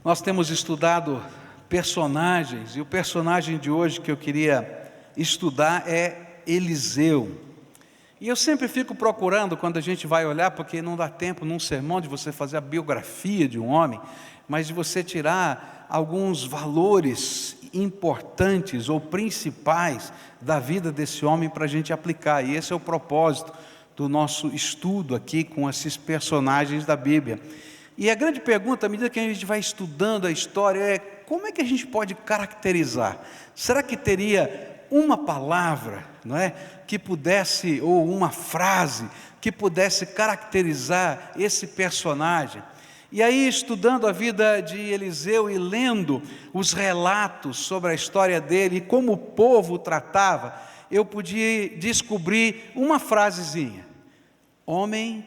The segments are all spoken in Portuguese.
Nós temos estudado personagens, e o personagem de hoje que eu queria estudar é Eliseu. E eu sempre fico procurando, quando a gente vai olhar, porque não dá tempo num sermão de você fazer a biografia de um homem, mas de você tirar alguns valores importantes ou principais da vida desse homem para a gente aplicar. E esse é o propósito do nosso estudo aqui com esses personagens da Bíblia. E a grande pergunta, à medida que a gente vai estudando a história, é como é que a gente pode caracterizar? Será que teria uma palavra, não é, que pudesse, ou uma frase, que pudesse caracterizar esse personagem? E aí, estudando a vida de Eliseu e lendo os relatos sobre a história dele e como o povo o tratava, eu podia descobrir uma frasezinha: homem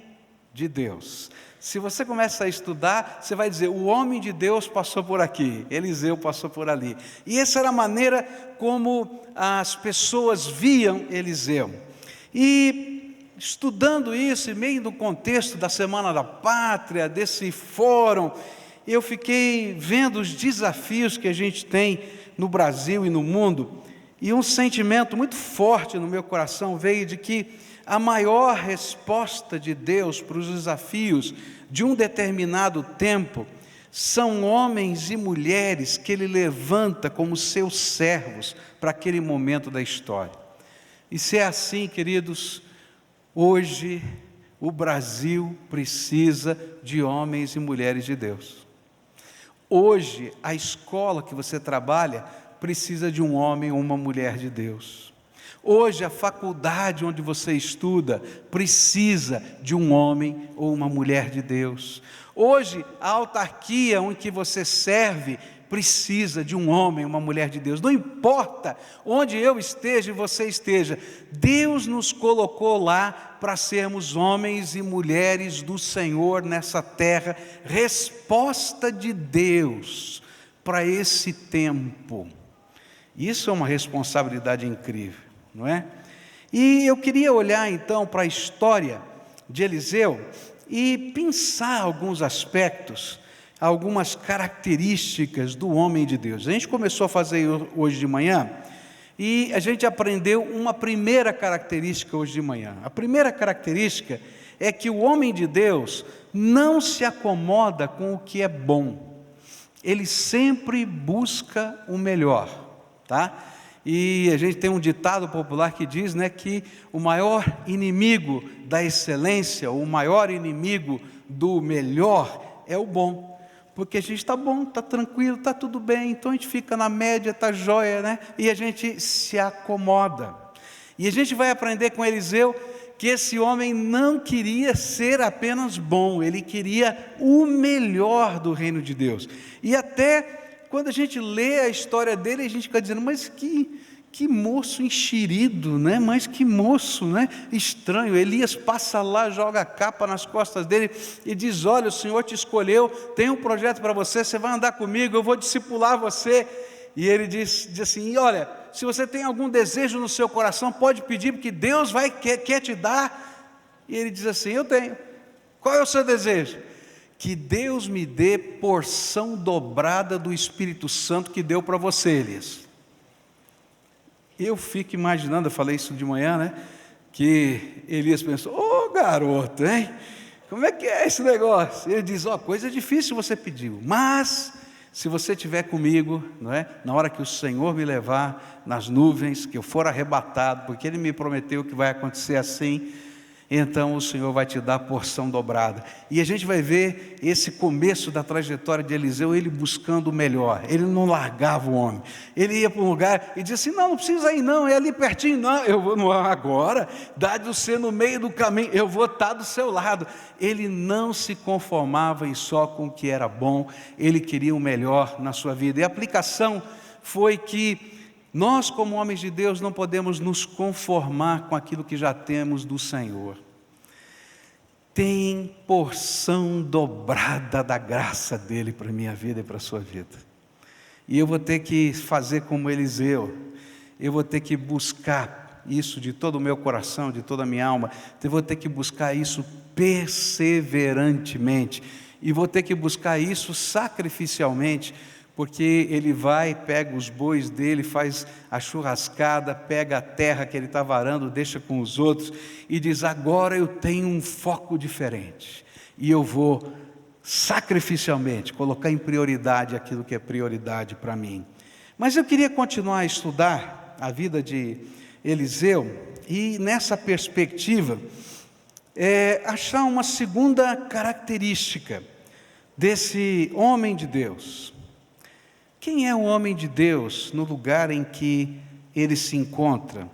de Deus. Se você começa a estudar, você vai dizer, o homem de Deus passou por aqui, Eliseu passou por ali. E essa era a maneira como as pessoas viam Eliseu. E estudando isso, e meio no contexto da Semana da Pátria, desse fórum, eu fiquei vendo os desafios que a gente tem no Brasil e no mundo, e um sentimento muito forte no meu coração veio de que a maior resposta de Deus para os desafios de um determinado tempo são homens e mulheres que Ele levanta como seus servos para aquele momento da história. E se é assim, queridos, hoje o Brasil precisa de homens e mulheres de Deus. Hoje a escola que você trabalha precisa de um homem ou uma mulher de Deus. Hoje a faculdade onde você estuda precisa de um homem ou uma mulher de Deus. Hoje a autarquia em que você serve precisa de um homem, uma mulher de Deus. Não importa onde eu esteja e você esteja, Deus nos colocou lá para sermos homens e mulheres do Senhor nessa terra, resposta de Deus para esse tempo. Isso é uma responsabilidade incrível, não é? E eu queria olhar então para a história de Eliseu e pensar alguns aspectos, algumas características do homem de Deus. A gente começou a fazer hoje de manhã e a gente aprendeu uma primeira característica hoje de manhã. A primeira característica é que o homem de Deus não se acomoda com o que é bom. Ele sempre busca o melhor, tá? E a gente tem um ditado popular que diz, né, que o maior inimigo da excelência, o maior inimigo do melhor é o bom. Porque a gente está bom, está tranquilo, está tudo bem, então a gente fica na média, está jóia, né? E a gente se acomoda. E a gente vai aprender com Eliseu que esse homem não queria ser apenas bom, ele queria o melhor do reino de Deus. E até quando a gente lê a história dele, a gente fica dizendo, mas que moço enxerido, né? Mas que moço, né? Estranho. Elias passa lá, joga a capa nas costas dele e diz, olha, o Senhor te escolheu, tem um projeto para você, você vai andar comigo, eu vou discipular você. E ele diz assim, olha, se você tem algum desejo no seu coração, pode pedir, porque Deus quer te dar. E ele diz assim, eu tenho. Qual é o seu desejo? Que Deus me dê porção dobrada do Espírito Santo que deu para você, Elias. Eu fico imaginando, eu falei isso de manhã, né? Que Elias pensou, ô garoto, hein? Como é que é esse negócio? Ele diz, coisa difícil você pediu, mas se você estiver comigo, não é? Na hora que o Senhor me levar nas nuvens, que eu for arrebatado, porque Ele me prometeu que vai acontecer assim, então o Senhor vai te dar a porção dobrada. E a gente vai ver esse começo da trajetória de Eliseu, ele buscando o melhor. Ele não largava o homem, ele ia para um lugar e dizia assim, não precisa ir não, é ali pertinho, não, eu vou não, agora, dá de você no meio do caminho, eu vou estar do seu lado. Ele não se conformava em só com o que era bom, ele queria o melhor na sua vida. E a aplicação foi que nós, como homens de Deus, não podemos nos conformar com aquilo que já temos do Senhor. Tem porção dobrada da graça dEle para a minha vida e para a sua vida. E eu vou ter que fazer como Eliseu. Eu vou ter que buscar isso de todo o meu coração, de toda a minha alma. Eu vou ter que buscar isso perseverantemente. e vou ter que buscar isso sacrificialmente, porque ele vai, pega os bois dele, faz a churrascada, pega a terra que ele está varando, deixa com os outros, e diz: agora eu tenho um foco diferente, e eu vou sacrificialmente colocar em prioridade aquilo que é prioridade para mim. Mas eu queria continuar a estudar a vida de Eliseu, e nessa perspectiva, achar uma segunda característica desse homem de Deus. Quem é o homem de Deus no lugar em que ele se encontra?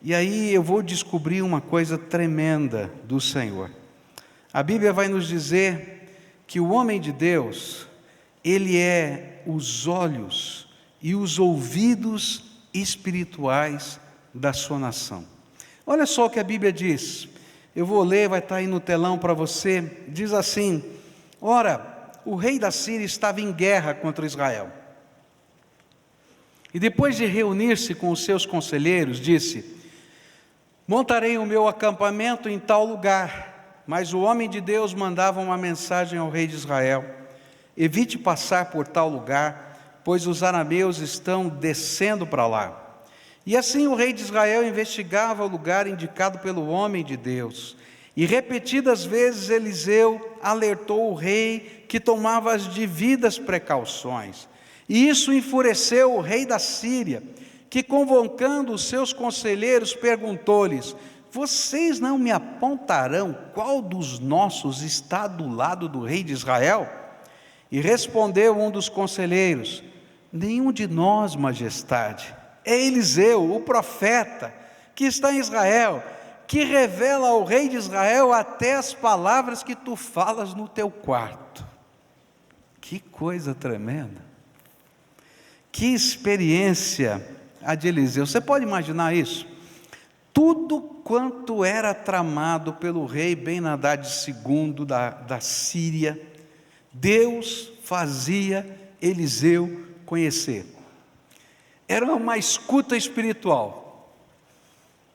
E aí eu vou descobrir uma coisa tremenda do Senhor. A Bíblia vai nos dizer que o homem de Deus, ele é os olhos e os ouvidos espirituais da sua nação. Olha só o que a Bíblia diz. Eu vou ler, vai estar aí no telão para você. Diz assim: ora, o rei da Síria estava em guerra contra Israel. E depois de reunir-se com os seus conselheiros, disse: montarei o meu acampamento em tal lugar. Mas o homem de Deus mandava uma mensagem ao rei de Israel: evite passar por tal lugar, pois os arameus estão descendo para lá. E assim o rei de Israel investigava o lugar indicado pelo homem de Deus. E repetidas vezes Eliseu alertou o rei que tomava as devidas precauções. E isso enfureceu o rei da Síria, que, convocando os seus conselheiros, perguntou-lhes: vocês não me apontarão qual dos nossos está do lado do rei de Israel? E respondeu um dos conselheiros: nenhum de nós, majestade. É Eliseu, o profeta, que está em Israel, que revela ao rei de Israel até as palavras que tu falas no teu quarto. Que coisa tremenda! Que experiência a de Eliseu. Você pode imaginar isso? Tudo quanto era tramado pelo rei Ben-Hadad II da Síria, Deus fazia Eliseu conhecer. Era uma escuta espiritual.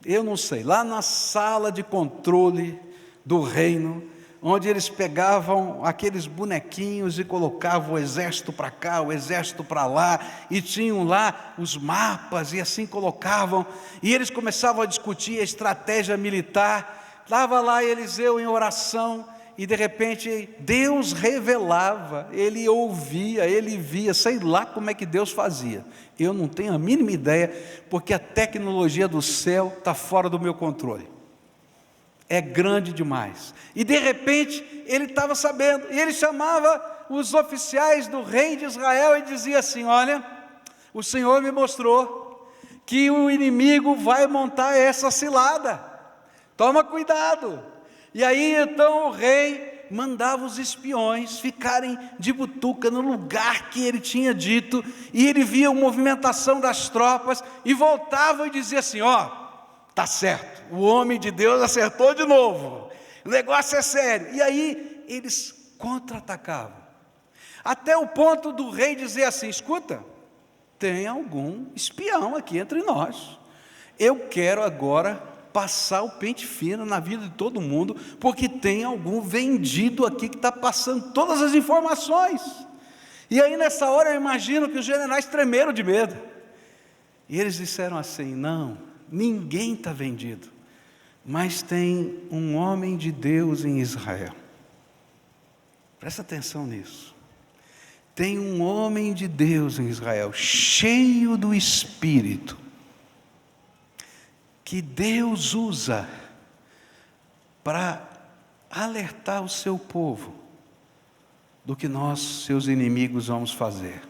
Eu não sei, lá na sala de controle do reino, onde eles pegavam aqueles bonequinhos e colocavam o exército para cá, o exército para lá, e tinham lá os mapas, e assim colocavam, e eles começavam a discutir a estratégia militar. Estava lá Eliseu em oração, e de repente Deus revelava, ele ouvia, ele via, sei lá como é que Deus fazia, eu não tenho a mínima ideia, porque a tecnologia do céu está fora do meu controle. É grande demais. E de repente ele estava sabendo, e ele chamava os oficiais do rei de Israel e dizia assim: olha, o Senhor me mostrou que o inimigo vai montar essa cilada, toma cuidado. E aí então o rei mandava os espiões ficarem de butuca no lugar que ele tinha dito, e ele via a movimentação das tropas, e voltava e dizia assim: ó, está certo, o homem de Deus acertou de novo, o negócio é sério. E aí eles contra-atacavam, até o ponto do rei dizer assim: escuta, tem algum espião aqui entre nós, eu quero agora passar o pente fino na vida de todo mundo, porque tem algum vendido aqui que está passando todas as informações. E aí nessa hora eu imagino que os generais tremeram de medo, e eles disseram assim: não, ninguém está vendido, mas tem um homem de Deus em Israel. Presta atenção nisso. Tem um homem de Deus em Israel, cheio do Espírito, que Deus usa para alertar o seu povo do que nós, seus inimigos, vamos fazer.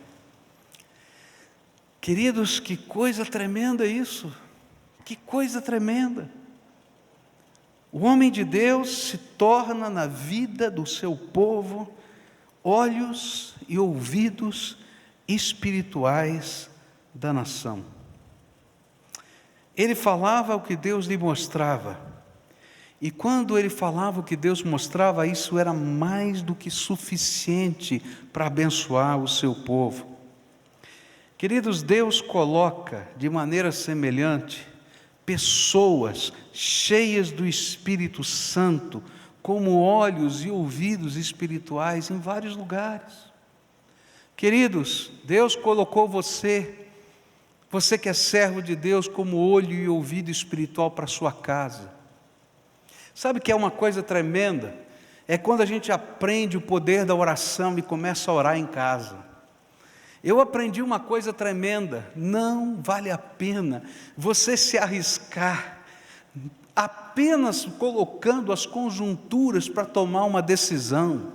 Queridos, que coisa tremenda isso! Que coisa tremenda! O homem de Deus se torna na vida do seu povo olhos e ouvidos espirituais da nação. Ele falava o que Deus lhe mostrava, e quando ele falava o que Deus mostrava, isso era mais do que suficiente para abençoar o seu povo. Queridos, Deus coloca de maneira semelhante pessoas cheias do Espírito Santo como olhos e ouvidos espirituais em vários lugares. Queridos, Deus colocou você que é servo de Deus, como olho e ouvido espiritual para a sua casa. Sabe que é uma coisa tremenda? É quando a gente aprende o poder da oração e começa a orar em casa. Eu aprendi uma coisa tremenda: não vale a pena você se arriscar apenas colocando as conjunturas para tomar uma decisão.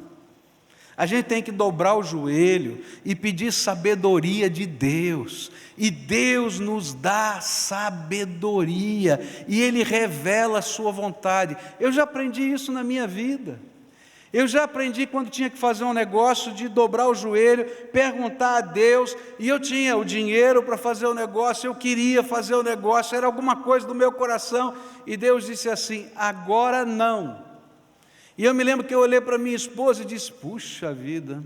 A gente tem que dobrar o joelho e pedir sabedoria de Deus, e Deus nos dá sabedoria, e Ele revela a sua vontade. Eu já aprendi isso na minha vida. Eu já aprendi quando tinha que fazer um negócio, de dobrar o joelho, perguntar a Deus, e eu tinha o dinheiro para fazer o negócio, eu queria fazer o negócio, era alguma coisa do meu coração, e Deus disse assim: agora não. E eu me lembro que eu olhei para minha esposa e disse: puxa vida,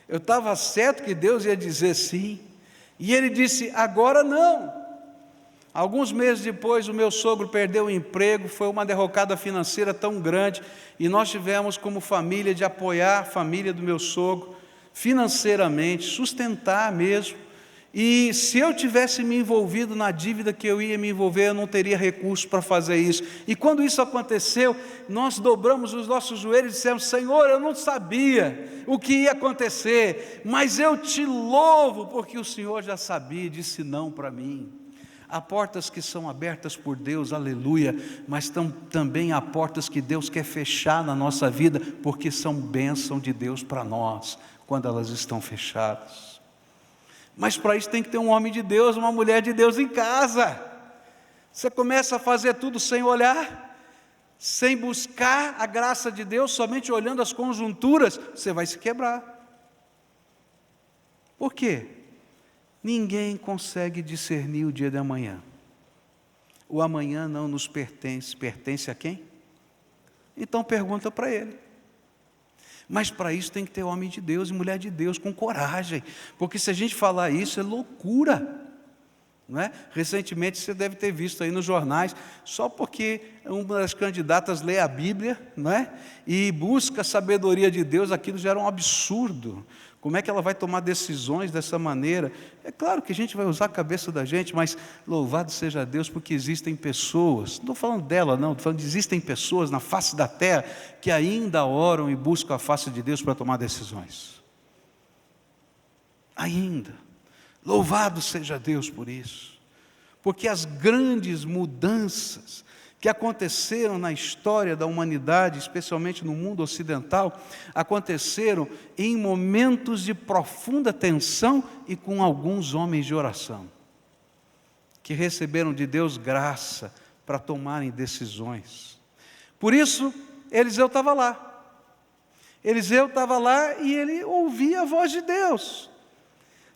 eu estava certo que Deus ia dizer sim, e Ele disse: agora não. Alguns meses depois, o meu sogro perdeu o emprego, foi uma derrocada financeira tão grande, e nós tivemos como família de apoiar a família do meu sogro financeiramente, sustentar mesmo. E se eu tivesse me envolvido na dívida que eu ia me envolver, eu não teria recurso para fazer isso. E quando isso aconteceu, nós dobramos os nossos joelhos e dissemos: Senhor, eu não sabia o que ia acontecer, mas eu te louvo, porque o Senhor já sabia e disse não para mim. Há portas que são abertas por Deus, aleluia, mas também há portas que Deus quer fechar na nossa vida, porque são bênção de Deus para nós, quando elas estão fechadas. Mas para isso tem que ter um homem de Deus, uma mulher de Deus em casa. Você começa a fazer tudo sem olhar, sem buscar a graça de Deus, somente olhando as conjunturas, você vai se quebrar. Por quê? Ninguém consegue discernir o dia de amanhã. O amanhã não nos pertence. Pertence a quem? Então pergunta para ele. Mas para isso tem que ter homem de Deus e mulher de Deus com coragem, porque se a gente falar isso é loucura, não é? Recentemente você deve ter visto aí nos jornais, só porque uma das candidatas lê a Bíblia, não é? E busca a sabedoria de Deus, aquilo já era um absurdo. Como é que ela vai tomar decisões dessa maneira? É claro que a gente vai usar a cabeça da gente, mas louvado seja Deus, porque existem pessoas, não estou falando dela não, estou falando que existem pessoas na face da terra que ainda oram e buscam a face de Deus para tomar decisões. Ainda. Louvado seja Deus por isso. Porque as grandes mudanças que aconteceram na história da humanidade, especialmente no mundo ocidental, aconteceram em momentos de profunda tensão e com alguns homens de oração, que receberam de Deus graça para tomarem decisões. Por isso, Eliseu estava lá. Eliseu estava lá e ele ouvia a voz de Deus.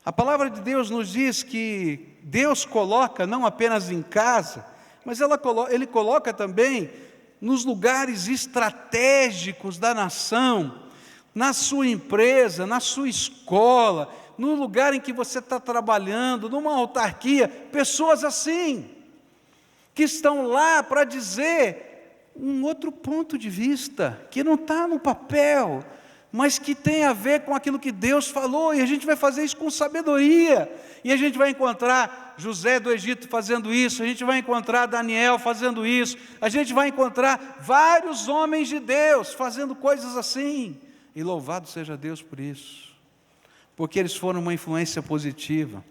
A palavra de Deus nos diz que Deus coloca não apenas em casa, mas Ele coloca também nos lugares estratégicos da nação, na sua empresa, na sua escola, no lugar em que você está trabalhando, numa autarquia, pessoas assim, que estão lá para dizer um outro ponto de vista, que não está no papel, mas que tem a ver com aquilo que Deus falou, e a gente vai fazer isso com sabedoria, e a gente vai encontrar José do Egito fazendo isso, a gente vai encontrar Daniel fazendo isso, a gente vai encontrar vários homens de Deus fazendo coisas assim, e louvado seja Deus por isso, porque eles foram uma influência positiva.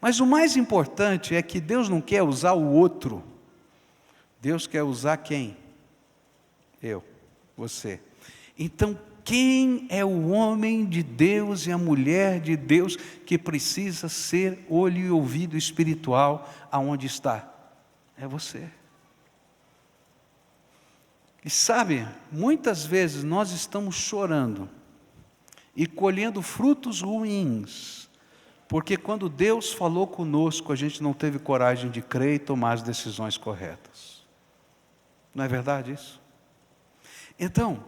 Mas o mais importante é que Deus não quer usar o outro, Deus quer usar quem? Eu, você. Então, quem é o homem de Deus e a mulher de Deus que precisa ser olho e ouvido espiritual aonde está? É você. E sabe, muitas vezes nós estamos chorando e colhendo frutos ruins, porque quando Deus falou conosco, a gente não teve coragem de crer e tomar as decisões corretas. Não é verdade isso? Então,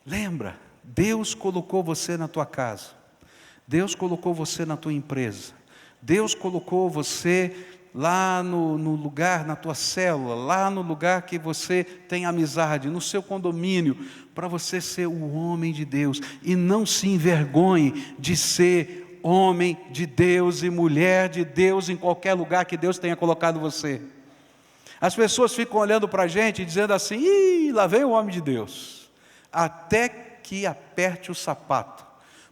lembra, Deus colocou você na tua casa, Deus colocou você na tua empresa, Deus colocou você lá no lugar, na tua célula, lá no lugar que você tem amizade, no seu condomínio, para você ser o homem de Deus. E não se envergonhe de ser homem de Deus e mulher de Deus em qualquer lugar que Deus tenha colocado você. As pessoas ficam olhando para a gente e dizendo assim: ih, lá vem o homem de Deus. Até que aperte o sapato.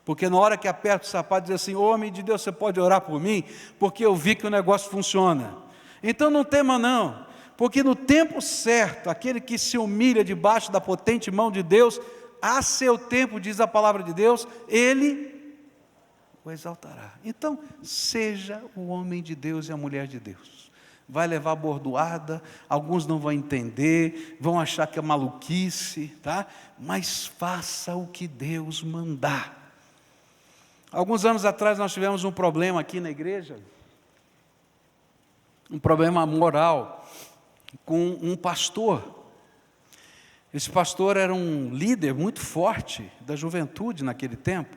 Porque na hora que aperta o sapato, diz assim: homem de Deus, você pode orar por mim? Porque eu vi que o negócio funciona. Então não tema não, porque no tempo certo, aquele que se humilha debaixo da potente mão de Deus, a seu tempo, diz a palavra de Deus, Ele o exaltará. Então, seja o homem de Deus e a mulher de Deus. Vai levar bordoada, alguns não vão entender, vão achar que é maluquice, tá? Mas faça o que Deus mandar. Alguns anos atrás nós tivemos um problema aqui na igreja, um problema moral, com um pastor. Esse pastor era um líder muito forte da juventude naquele tempo,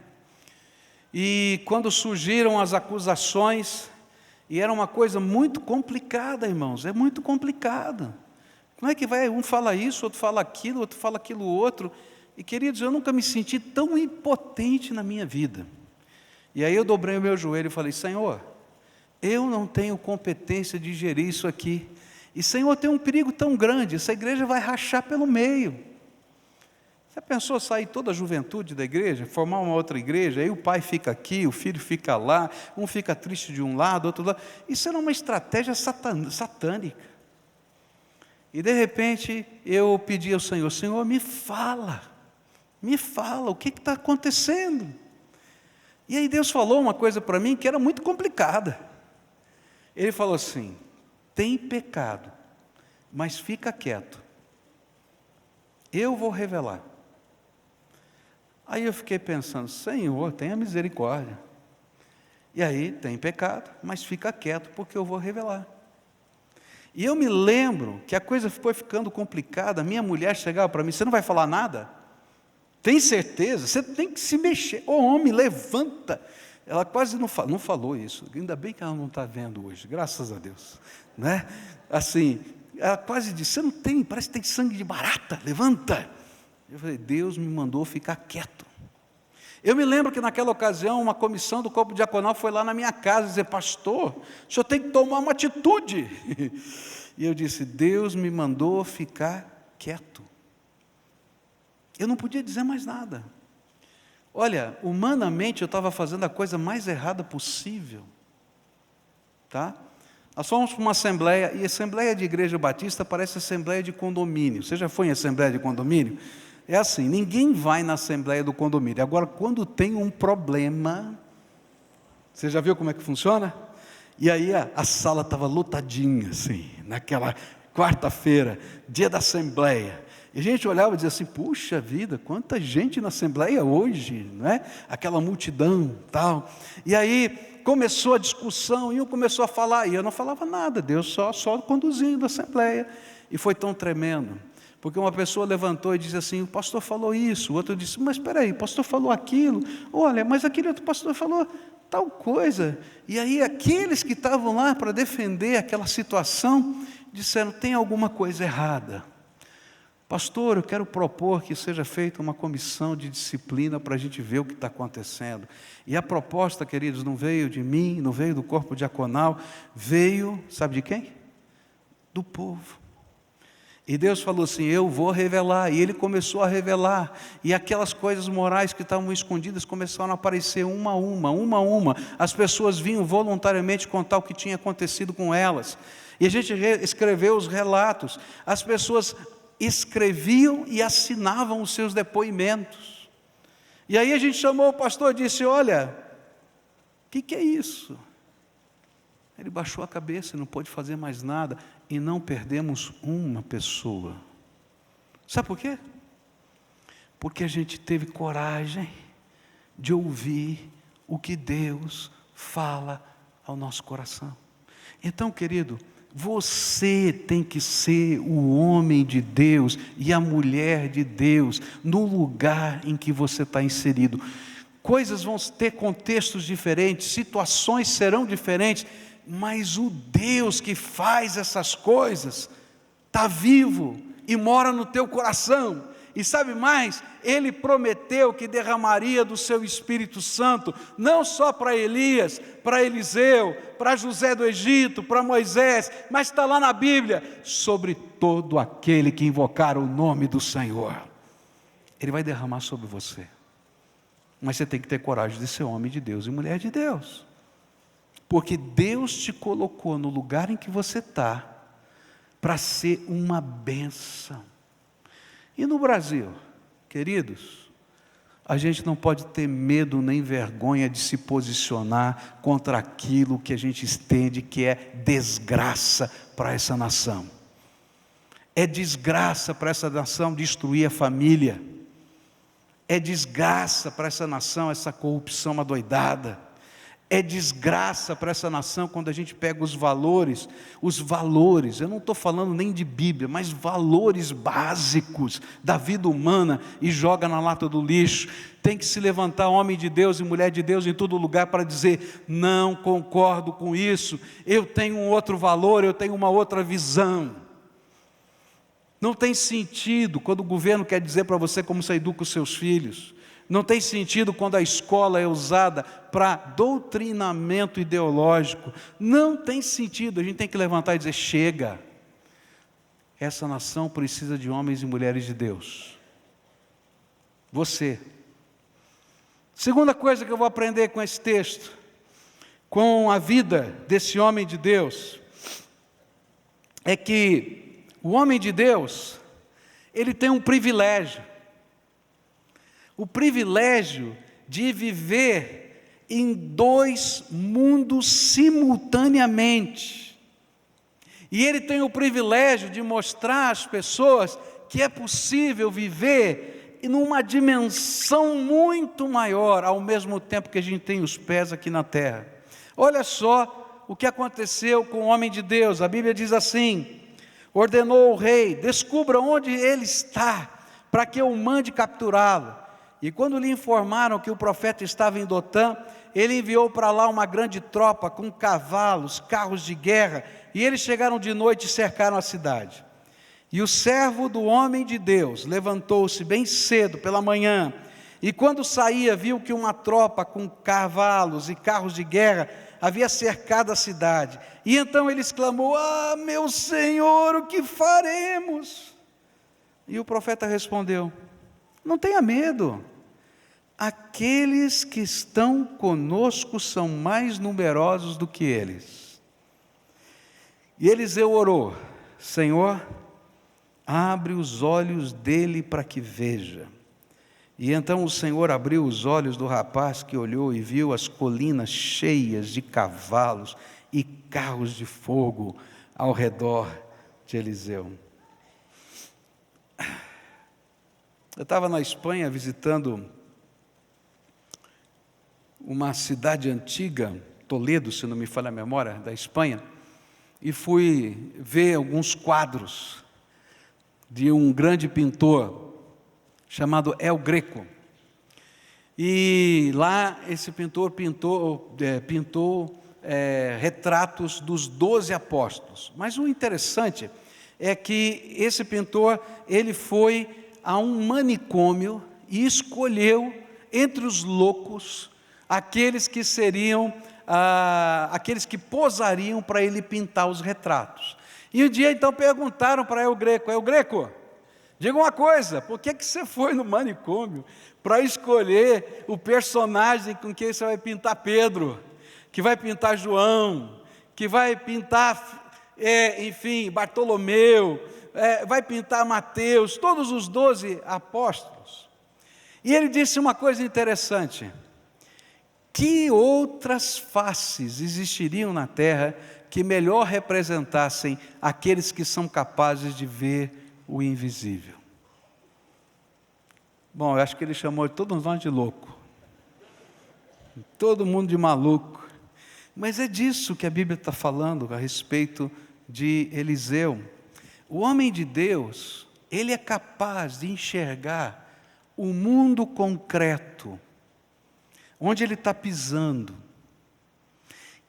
e quando surgiram as acusações, e era uma coisa muito complicada, irmãos, é muito complicado. Como é que vai, um fala isso, outro fala aquilo outro, e queridos, eu nunca me senti tão impotente na minha vida. E aí eu dobrei o meu joelho e falei: Senhor, eu não tenho competência de gerir isso aqui, e Senhor, tem um perigo tão grande, essa igreja vai rachar pelo meio. Você pensou sair toda a juventude da igreja, formar uma outra igreja, aí o pai fica aqui, o filho fica lá, um fica triste de um lado, outro lado. Isso era uma estratégia satânica. E de repente eu pedi ao Senhor: Senhor, me fala, o que está acontecendo? E aí Deus falou uma coisa para mim que era muito complicada. Ele falou assim: tem pecado, mas fica quieto, eu vou revelar. Aí eu fiquei pensando: Senhor, tenha misericórdia. E aí, tem pecado, mas fica quieto, porque eu vou revelar. E eu me lembro que a coisa foi ficando complicada. Minha mulher chegava para mim: você não vai falar nada? Tem certeza? Você tem que se mexer. Ô homem, levanta. Ela quase não falou isso. Ainda bem que ela não está vendo hoje, graças a Deus, né? Assim, ela quase disse: você não tem, parece que tem sangue de barata, levanta. Eu falei: Deus me mandou ficar quieto. Eu me lembro que naquela ocasião uma comissão do corpo diaconal foi lá na minha casa dizer: pastor, o senhor tem que tomar uma atitude. E eu disse: Deus me mandou ficar quieto. Eu não podia dizer mais nada. Olha, humanamente eu estava fazendo a coisa mais errada possível, tá? Nós fomos para uma assembleia, e assembleia de igreja batista parece assembleia de condomínio. Você já foi em assembleia de condomínio? É assim, ninguém vai na assembleia do condomínio. Agora, quando tem um problema, você já viu como é que funciona? E aí a sala estava lotadinha, assim, naquela quarta-feira, dia da assembleia. E a gente olhava e dizia assim: puxa vida, quanta gente na assembleia hoje, não é? Aquela multidão, tal. E aí começou a discussão, e um começou a falar, e eu não falava nada, Deus só conduzindo a assembleia. E foi tão tremendo, porque uma pessoa levantou e disse assim: o pastor falou isso. O outro disse: mas espera aí, o pastor falou aquilo. Olha, mas aquele outro pastor falou tal coisa. E aí aqueles que estavam lá para defender aquela situação disseram: tem alguma coisa errada. Pastor, eu quero propor que seja feita uma comissão de disciplina para a gente ver o que está acontecendo. E a proposta, queridos, não veio de mim, não veio do corpo diaconal, veio, sabe de quem? Do povo. E Deus falou assim: eu vou revelar. E Ele começou a revelar. E aquelas coisas morais que estavam escondidas começaram a aparecer uma a uma. As pessoas vinham voluntariamente contar o que tinha acontecido com elas. E a gente escreveu os relatos. As pessoas escreviam e assinavam os seus depoimentos. E aí a gente chamou o pastor e disse: olha, o que é isso? Ele baixou a cabeça, não pôde fazer mais nada. E não perdemos uma pessoa. Sabe por quê? Porque a gente teve coragem de ouvir o que Deus fala ao nosso coração. Então, querido, você tem que ser o homem de Deus e a mulher de Deus no lugar em que você está inserido. Coisas vão ter contextos diferentes, situações serão diferentes, mas o Deus que faz essas coisas está vivo e mora no teu coração. E sabe mais? Ele prometeu que derramaria do seu Espírito Santo, não só para Elias, para Eliseu, para José do Egito, para Moisés, mas está lá na Bíblia, sobre todo aquele que invocar o nome do Senhor. Ele vai derramar sobre você. Mas você tem que ter coragem de ser homem de Deus e mulher de Deus. Porque Deus te colocou no lugar em que você está, para ser uma bênção. E no Brasil, queridos, a gente não pode ter medo nem vergonha de se posicionar contra aquilo que a gente entende que é desgraça para essa nação. É desgraça para essa nação destruir a família. É desgraça para essa nação essa corrupção adoidada. É desgraça para essa nação quando a gente pega os valores, eu não estou falando nem de Bíblia, mas valores básicos da vida humana e joga na lata do lixo. Tem que se levantar homem de Deus e mulher de Deus em todo lugar para dizer, não concordo com isso, eu tenho um outro valor, eu tenho uma outra visão. Não tem sentido quando o governo quer dizer para você como você educa os seus filhos. Não tem sentido quando a escola é usada para doutrinamento ideológico. Não tem sentido, a gente tem que levantar e dizer, chega. Essa nação precisa de homens e mulheres de Deus. Você. Segunda coisa que eu vou aprender com esse texto, com a vida desse homem de Deus, é que o homem de Deus, ele tem um privilégio. O privilégio de viver em dois mundos simultaneamente. E ele tem o privilégio de mostrar às pessoas que é possível viver em uma dimensão muito maior, ao mesmo tempo que a gente tem os pés aqui na terra. Olha só o que aconteceu com o homem de Deus. A Bíblia diz assim, ordenou o rei, descubra onde ele está, para que eu mande capturá-lo. E quando lhe informaram que o profeta estava em Dotã, ele enviou para lá uma grande tropa com cavalos, carros de guerra, e eles chegaram de noite e cercaram a cidade. E o servo do homem de Deus levantou-se bem cedo pela manhã, e quando saía viu que uma tropa com cavalos e carros de guerra havia cercado a cidade. E então ele exclamou, meu Senhor, o que faremos? E o profeta respondeu, não tenha medo, aqueles que estão conosco são mais numerosos do que eles. E Eliseu orou, Senhor, abre os olhos dele para que veja. E então o Senhor abriu os olhos do rapaz que olhou e viu as colinas cheias de cavalos e carros de fogo ao redor de Eliseu. Eu estava na Espanha visitando uma cidade antiga, Toledo, se não me falha a memória, da Espanha, e fui ver alguns quadros de um grande pintor chamado El Greco. E lá esse pintor pintou retratos dos 12 apóstolos. Mas o interessante é que esse pintor, ele foi a um manicômio e escolheu entre os loucos aqueles que seriam, aqueles que posariam para ele pintar os retratos. E um dia então perguntaram para El Greco, diga uma coisa, por que você foi no manicômio para escolher o personagem com quem você vai pintar Pedro, que vai pintar João, que vai pintar, Bartolomeu, vai pintar Mateus, todos os 12 apóstolos. E ele disse uma coisa interessante, que outras faces existiriam na terra que melhor representassem aqueles que são capazes de ver o invisível? Bom, eu acho que ele chamou todos nós de louco, todo mundo de maluco, mas é disso que a Bíblia está falando a respeito de Eliseu. O homem de Deus, ele é capaz de enxergar o mundo concreto, onde ele está pisando,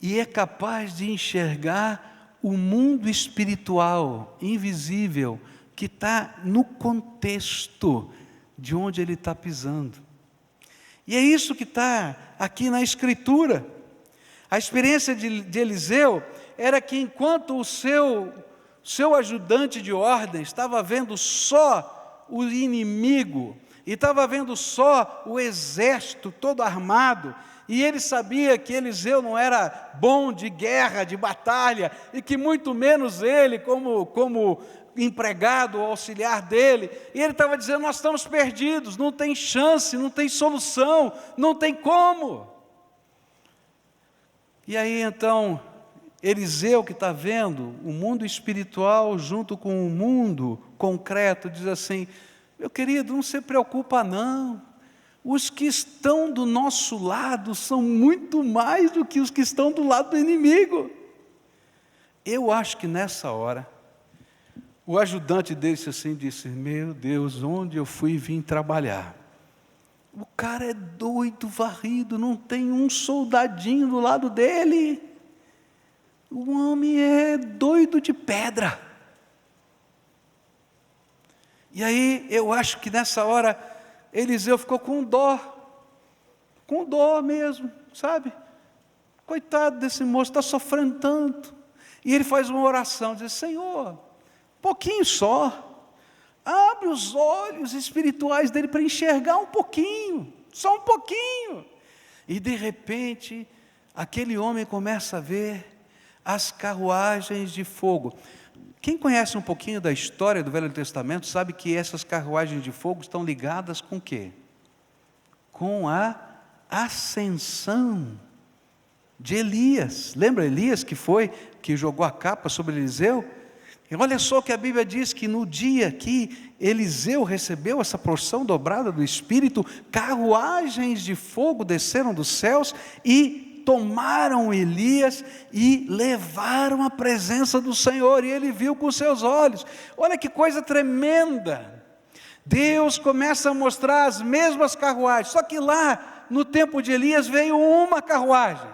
e é capaz de enxergar o mundo espiritual, invisível, que está no contexto de onde ele está pisando. E é isso que está aqui na Escritura. A experiência de Eliseu era que enquanto o seu ajudante de ordem estava vendo só o inimigo, e estava vendo só o exército todo armado, e ele sabia que Eliseu não era bom de guerra, de batalha, e que muito menos ele, como empregado ou auxiliar dele, e ele estava dizendo: nós estamos perdidos, não tem chance, não tem solução, não tem como. E aí então, Eliseu, que está vendo o mundo espiritual junto com o mundo concreto, diz assim: meu querido, não se preocupa não, os que estão do nosso lado são muito mais do que os que estão do lado do inimigo. Eu acho que nessa hora, o ajudante dele disse: meu Deus, onde eu fui vim trabalhar? O cara é doido, varrido, não tem um soldadinho do lado dele. O homem é doido de pedra. E aí, eu acho que nessa hora, Eliseu ficou com dó mesmo, sabe? Coitado desse moço, está sofrendo tanto. E ele faz uma oração, diz: Senhor, pouquinho só, abre os olhos espirituais dele para enxergar um pouquinho, só um pouquinho. E de repente, aquele homem começa a ver as carruagens de fogo. Quem conhece um pouquinho da história do Velho Testamento sabe que essas carruagens de fogo estão ligadas com o quê? Com a ascensão de Elias. Lembra Elias que jogou a capa sobre Eliseu? E olha só o que a Bíblia diz, que no dia que Eliseu recebeu essa porção dobrada do Espírito, carruagens de fogo desceram dos céus e tomaram Elias e levaram à presença do Senhor, e ele viu com seus olhos. Olha que coisa tremenda. Deus começa a mostrar as mesmas carruagens, só que lá no tempo de Elias veio uma carruagem,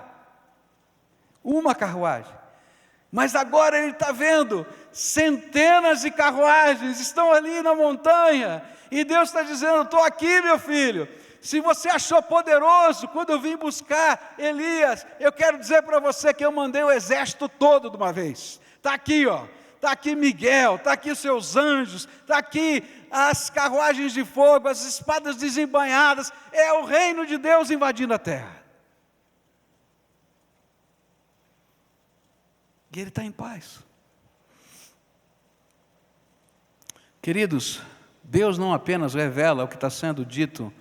mas agora ele está vendo centenas de carruagens, estão ali na montanha, e Deus está dizendo: estou aqui, meu filho. Se você achou poderoso quando eu vim buscar Elias, eu quero dizer para você que eu mandei o exército todo de uma vez. Está aqui, ó. Está aqui Miguel, está aqui os seus anjos, está aqui as carruagens de fogo, as espadas desembainhadas. É o reino de Deus invadindo a terra. E ele está em paz. Queridos, Deus não apenas revela o que está sendo dito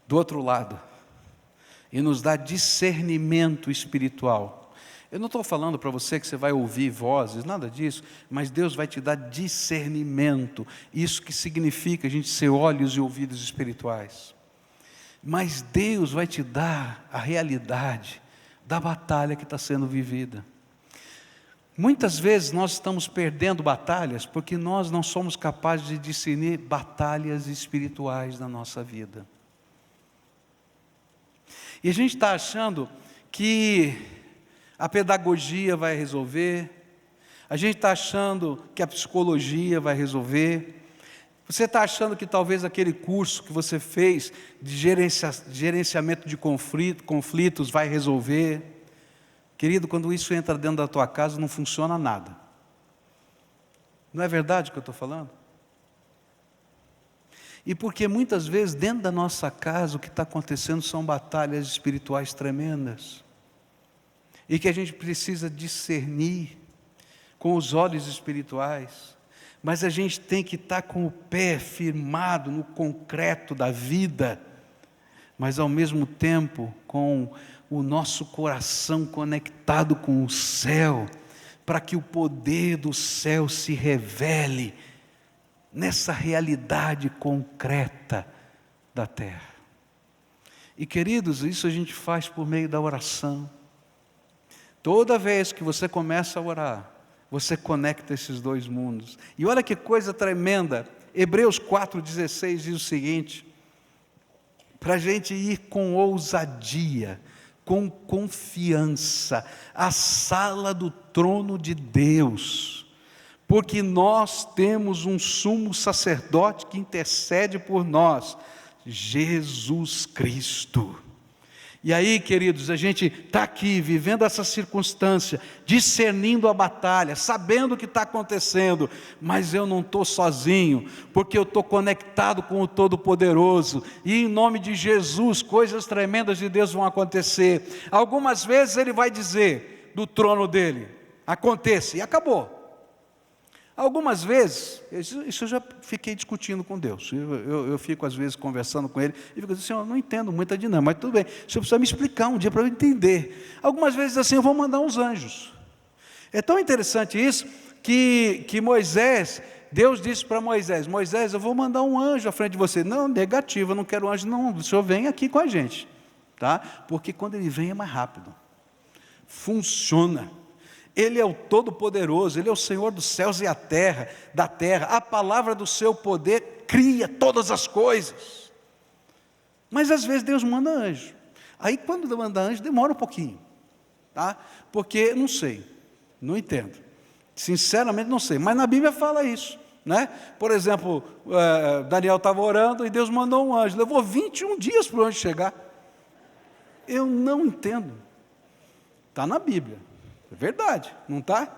do outro lado, e nos dá discernimento espiritual. Eu não estou falando para você que você vai ouvir vozes, nada disso, mas Deus vai te dar discernimento. Isso que significa a gente ser olhos e ouvidos espirituais. Mas Deus vai te dar a realidade da batalha que está sendo vivida. Muitas vezes nós estamos perdendo batalhas porque nós não somos capazes de discernir batalhas espirituais na nossa vida. E a gente está achando que a pedagogia vai resolver, a gente está achando que a psicologia vai resolver, você está achando que talvez aquele curso que você fez de gerenciamento de conflitos vai resolver. Querido, quando isso entra dentro da tua casa, não funciona nada. Não é verdade o que eu estou falando? E porque muitas vezes dentro da nossa casa o que está acontecendo são batalhas espirituais tremendas, e que a gente precisa discernir com os olhos espirituais, mas a gente tem que estar com o pé firmado no concreto da vida, mas ao mesmo tempo com o nosso coração conectado com o céu, para que o poder do céu se revele nessa realidade concreta da terra. E queridos, isso a gente faz por meio da oração. Toda vez que você começa a orar, você conecta esses dois mundos. E olha que coisa tremenda, Hebreus 4,16 diz o seguinte: para a gente ir com ousadia, com confiança à sala do trono de Deus, porque nós temos um sumo sacerdote que intercede por nós, Jesus Cristo. E aí, queridos, a gente está aqui, vivendo essa circunstância, discernindo a batalha, sabendo o que está acontecendo, mas eu não estou sozinho, porque eu estou conectado com o Todo-Poderoso, e em nome de Jesus, coisas tremendas de Deus vão acontecer. Algumas vezes Ele vai dizer, do trono dEle, aconteça, e acabou. Algumas vezes, isso eu já fiquei discutindo com Deus, eu fico às vezes conversando com Ele, e fico assim, eu não entendo muita dinâmica, mas tudo bem, o Senhor precisa me explicar um dia para eu entender. Algumas vezes assim, eu vou mandar uns anjos. É tão interessante isso, que Moisés, Deus disse para Moisés, Moisés, eu vou mandar um anjo à frente de você. Não, negativo, eu não quero anjo, não, o Senhor vem aqui com a gente, tá? Porque quando Ele vem é mais rápido, funciona. Ele é o Todo-Poderoso, Ele é o Senhor dos céus e da terra, a palavra do seu poder cria todas as coisas. Mas às vezes Deus manda anjo, aí quando manda anjo demora um pouquinho, tá? Porque não sei, não entendo, sinceramente não sei, mas na Bíblia fala isso, né? Por exemplo, Daniel estava orando e Deus mandou um anjo, levou 21 dias para o anjo chegar. Eu não entendo, está na Bíblia. É verdade, não está?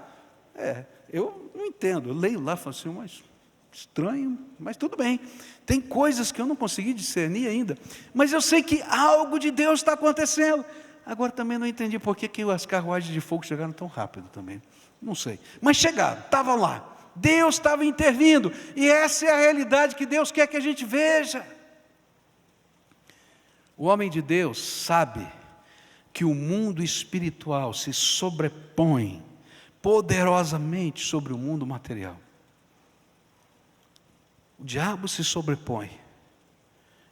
Eu não entendo, eu leio lá e falo assim, mas estranho, mas tudo bem. Tem coisas que eu não consegui discernir ainda, mas eu sei que algo de Deus está acontecendo. Agora também não entendi por que as carruagens de fogo chegaram tão rápido também. Não sei, mas chegaram, estavam lá. Deus estava intervindo, e essa é a realidade que Deus quer que a gente veja. O homem de Deus sabe que o mundo espiritual se sobrepõe poderosamente sobre o mundo material. O diabo se sobrepõe,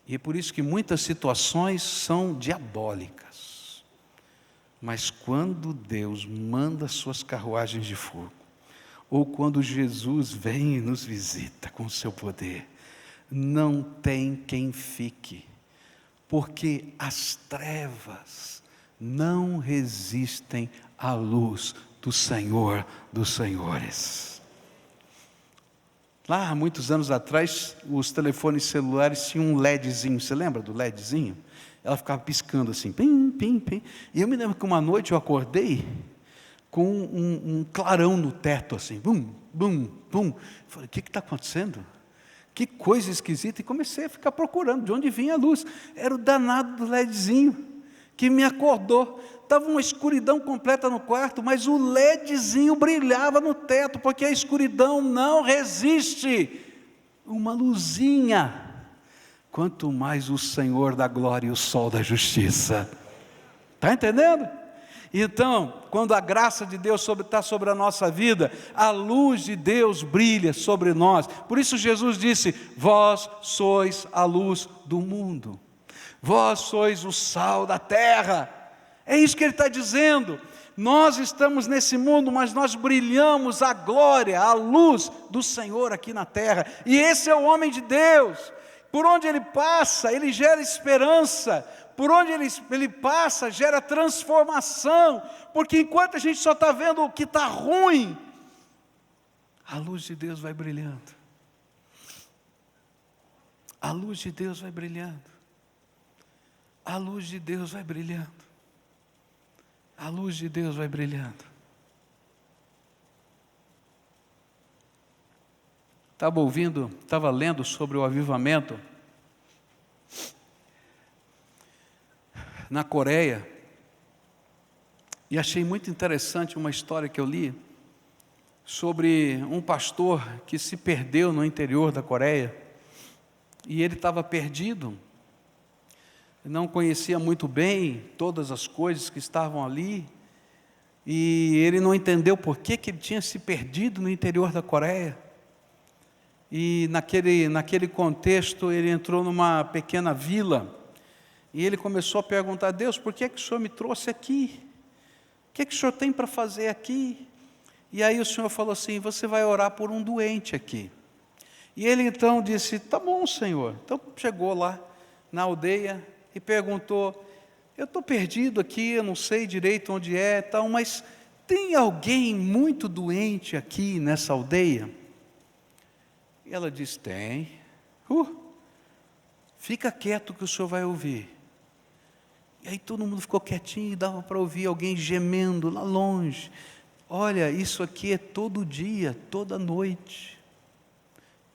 e é por isso que muitas situações são diabólicas. Mas quando Deus manda suas carruagens de fogo, ou quando Jesus vem e nos visita com o seu poder, não tem quem fique, porque as trevas não resistem à luz do Senhor dos Senhores. Lá há muitos anos atrás, os telefones celulares tinham um LEDzinho, você lembra do LEDzinho? Ela ficava piscando assim, pim, pim, pim. E eu me lembro que uma noite eu acordei com um clarão no teto assim, bum, bum, bum. Falei, o que está acontecendo? Que coisa esquisita, e comecei a ficar procurando de onde vinha a luz. Era o danado do LEDzinho que me acordou. Estava uma escuridão completa no quarto, mas o LEDzinho brilhava no teto, porque a escuridão não resiste uma luzinha, quanto mais o Senhor da glória e o sol da justiça. Está entendendo? Então, quando a graça de Deus está sobre a nossa vida, a luz de Deus brilha sobre nós. Por isso Jesus disse, vós sois a luz do mundo, vós sois o sal da terra. É isso que Ele está dizendo. Nós estamos nesse mundo, mas nós brilhamos a glória, a luz do Senhor aqui na terra. E esse é o homem de Deus. Por onde ele passa, ele gera esperança. Por onde ele passa, gera transformação. Porque enquanto a gente só está vendo o que está ruim, a luz de Deus vai brilhando. A luz de Deus vai brilhando. A luz de Deus vai brilhando. A luz de Deus vai brilhando. Estava lendo sobre o avivamento na Coreia, e achei muito interessante uma história que eu li sobre um pastor que se perdeu no interior da Coreia, e ele estava perdido, não conhecia muito bem todas as coisas que estavam ali, e ele não entendeu por que ele tinha se perdido no interior da Coreia. E naquele contexto ele entrou numa pequena vila, e ele começou a perguntar a Deus, por que o Senhor me trouxe aqui? O que o Senhor tem para fazer aqui? E aí o Senhor falou assim, você vai orar por um doente aqui. E ele então disse, tá bom, Senhor. Então chegou lá na aldeia e perguntou, eu estou perdido aqui, eu não sei direito onde é, tal, mas tem alguém muito doente aqui nessa aldeia? E ela diz, tem. Fica quieto que o senhor vai ouvir. E aí todo mundo ficou quietinho e dava para ouvir alguém gemendo lá longe. Olha, isso aqui é todo dia, toda noite.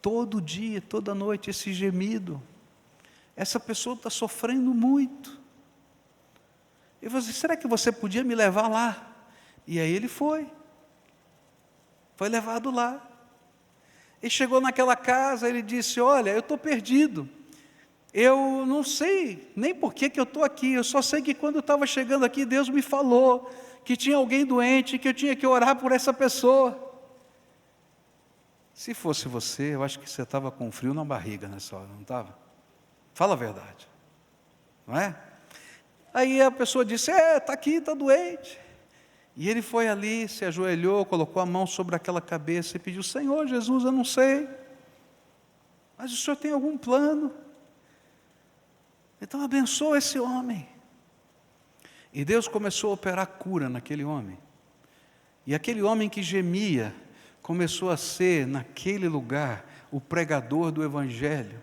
Todo dia, toda noite, esse gemido. Essa pessoa está sofrendo muito. Eu falei, será que você podia me levar lá? E aí ele foi levado lá. E chegou naquela casa, ele disse, olha, eu estou perdido. Eu não sei nem por que eu estou aqui, eu só sei que quando eu estava chegando aqui, Deus me falou que tinha alguém doente, que eu tinha que orar por essa pessoa. Se fosse você, eu acho que você estava com frio na barriga nessa hora, não estava? Fala a verdade, não é? Aí a pessoa disse, está aqui, está doente. E ele foi ali, se ajoelhou, colocou a mão sobre aquela cabeça e pediu, Senhor Jesus, eu não sei, mas o Senhor tem algum plano? Então abençoa esse homem. E Deus começou a operar cura naquele homem. E aquele homem que gemia, começou a ser, naquele lugar, o pregador do Evangelho.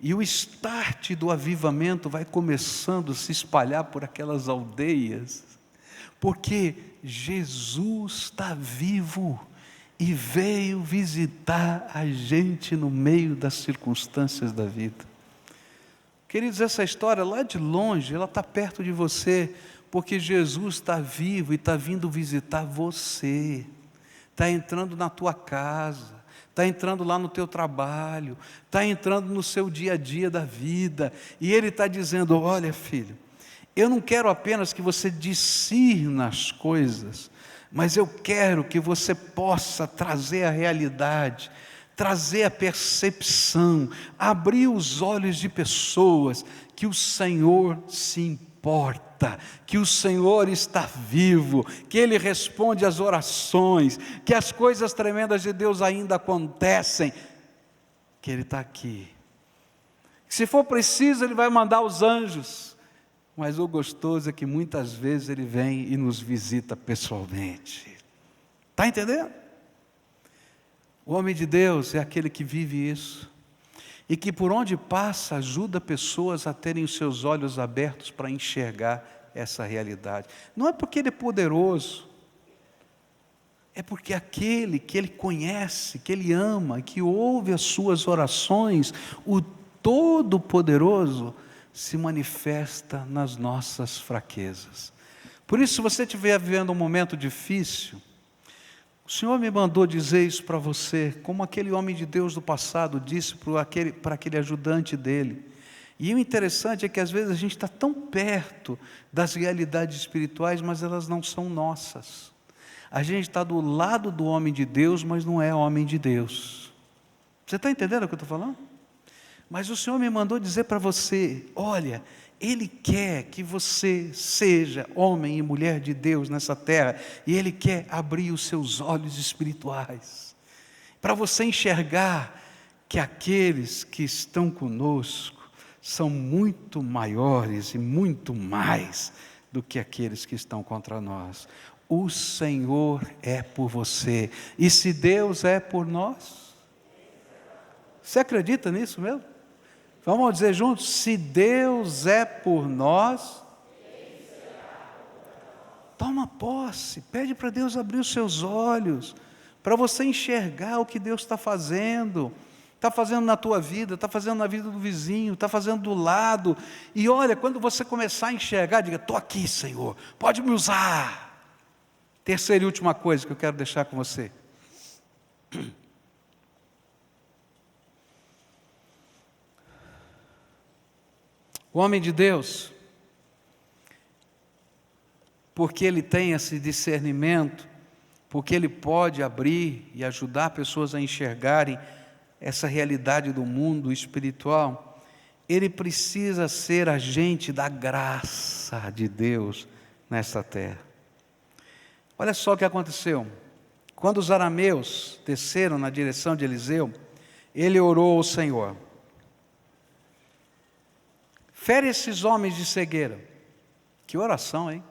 E o start do avivamento vai começando a se espalhar por aquelas aldeias. Porque Jesus está vivo e veio visitar a gente no meio das circunstâncias da vida. Queridos, essa história lá de longe, ela está perto de você, porque Jesus está vivo e está vindo visitar você, está entrando na tua casa, está entrando lá no teu trabalho, está entrando no seu dia a dia da vida, e Ele está dizendo, olha filho, eu não quero apenas que você discirna as coisas, mas eu quero que você possa trazer a realidade, trazer a percepção, abrir os olhos de pessoas, que o Senhor se importa, que o Senhor está vivo, que Ele responde às orações, que as coisas tremendas de Deus ainda acontecem, que Ele está aqui. Se for preciso, Ele vai mandar os anjos, mas o gostoso é que muitas vezes Ele vem e nos visita pessoalmente. Está entendendo? O homem de Deus é aquele que vive isso, e que por onde passa ajuda pessoas a terem os seus olhos abertos para enxergar essa realidade. Não é porque ele é poderoso, é porque aquele que ele conhece, que ele ama, que ouve as suas orações, o Todo-Poderoso, se manifesta nas nossas fraquezas. Por isso, se você estiver vivendo um momento difícil, o Senhor me mandou dizer isso para você, como aquele homem de Deus do passado disse para aquele ajudante dele. E o interessante é que às vezes a gente está tão perto das realidades espirituais, mas elas não são nossas. A gente está do lado do homem de Deus, mas não é homem de Deus. Você está entendendo o que eu estou falando? Mas o Senhor me mandou dizer para você, olha, Ele quer que você seja homem e mulher de Deus nessa terra, e Ele quer abrir os seus olhos espirituais, para você enxergar que aqueles que estão conosco são muito maiores e muito mais do que aqueles que estão contra nós. O Senhor é por você, e se Deus é por nós, você acredita nisso mesmo? Vamos dizer juntos, se Deus é por nós, toma posse, pede para Deus abrir os seus olhos, para você enxergar o que Deus está fazendo na tua vida, está fazendo na vida do vizinho, está fazendo do lado, e olha, quando você começar a enxergar, diga, estou aqui Senhor, pode me usar. Terceira e última coisa que eu quero deixar com você, o homem de Deus, porque ele tem esse discernimento, porque ele pode abrir e ajudar pessoas a enxergarem essa realidade do mundo espiritual, ele precisa ser agente da graça de Deus nessa terra. Olha só o que aconteceu. Quando os arameus desceram na direção de Eliseu, ele orou ao Senhor, fere esses homens de cegueira. Que oração, hein?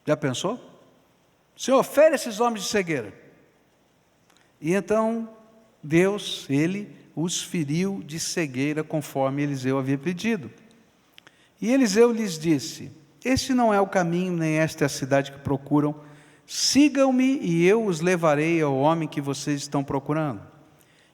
Já pensou? Senhor, fere esses homens de cegueira. E então, Deus, Ele os feriu de cegueira, conforme Eliseu havia pedido. E Eliseu lhes disse: este não é o caminho, nem esta é a cidade que procuram. Sigam-me e eu os levarei ao homem que vocês estão procurando.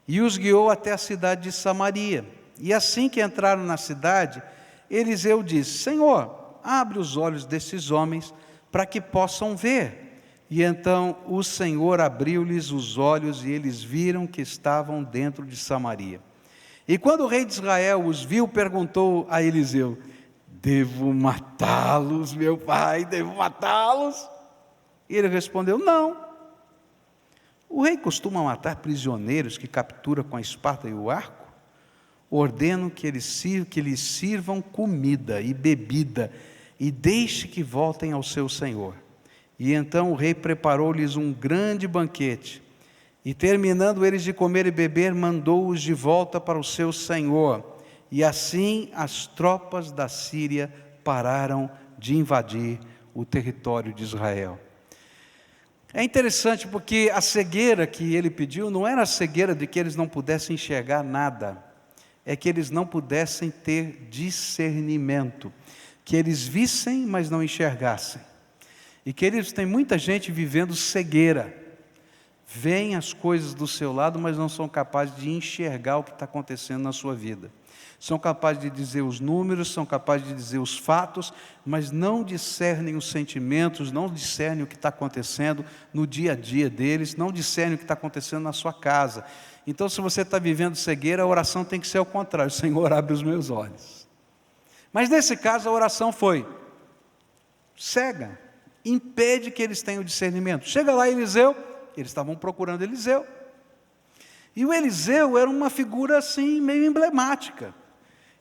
E os guiou até a cidade de Samaria. E assim que entraram na cidade, Eliseu disse: Senhor, abre os olhos desses homens para que possam ver. E então o Senhor abriu-lhes os olhos e eles viram que estavam dentro de Samaria. E quando o rei de Israel os viu, perguntou a Eliseu: devo matá-los, meu pai, devo matá-los? E ele respondeu: não. O rei costuma matar prisioneiros que captura com a espada e o arco? Ordeno que lhes sirvam comida e bebida, e deixe que voltem ao seu senhor. E então o rei preparou-lhes um grande banquete, e terminando eles de comer e beber, mandou-os de volta para o seu senhor. E assim as tropas da Síria pararam de invadir o território de Israel. É interessante porque a cegueira que ele pediu não era a cegueira de que eles não pudessem enxergar nada, é que eles não pudessem ter discernimento, que eles vissem, mas não enxergassem. E queridos, tem muita gente vivendo cegueira, veem as coisas do seu lado, mas não são capazes de enxergar o que está acontecendo na sua vida. São capazes de dizer os números, são capazes de dizer os fatos, mas não discernem os sentimentos, não discernem o que está acontecendo no dia a dia deles, não discernem o que está acontecendo na sua casa. Então, se você está vivendo cegueira, a oração tem que ser ao contrário: Senhor, abre os meus olhos. Mas nesse caso a oração foi cega, impede que eles tenham discernimento. Chega lá Eliseu, eles estavam procurando Eliseu, e o Eliseu era uma figura assim, meio emblemática.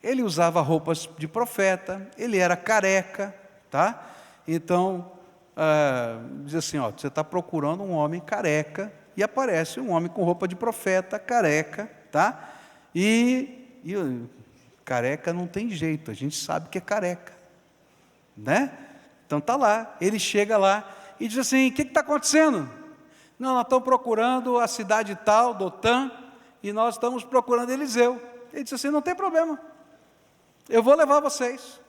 Ele usava roupas de profeta, ele era careca, tá? Então, diz assim, ó, você está procurando um homem careca, e aparece um homem com roupa de profeta, careca, tá? E careca não tem jeito, a gente sabe que é careca, né? Então está lá, ele chega lá e diz assim: o que está acontecendo? Não, nós estamos procurando a cidade tal, Dotã, e nós estamos procurando Eliseu. Ele disse assim: não tem problema, eu vou levar vocês,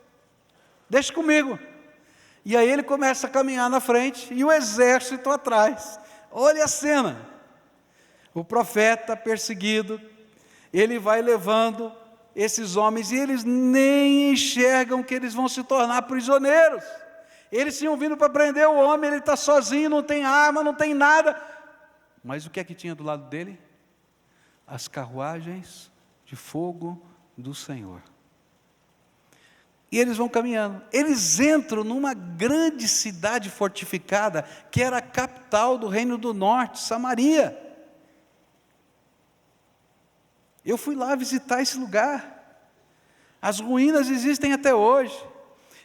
deixe comigo. E aí ele começa a caminhar na frente, e o exército atrás. Olha a cena, o profeta perseguido, ele vai levando esses homens, e eles nem enxergam que eles vão se tornar prisioneiros. Eles tinham vindo para prender o homem, ele está sozinho, não tem arma, não tem nada. Mas o que é que tinha do lado dele? As carruagens de fogo do Senhor. E eles vão caminhando. Eles entram numa grande cidade fortificada, que era a capital do Reino do Norte, Samaria. Eu fui lá visitar esse lugar. As ruínas existem até hoje.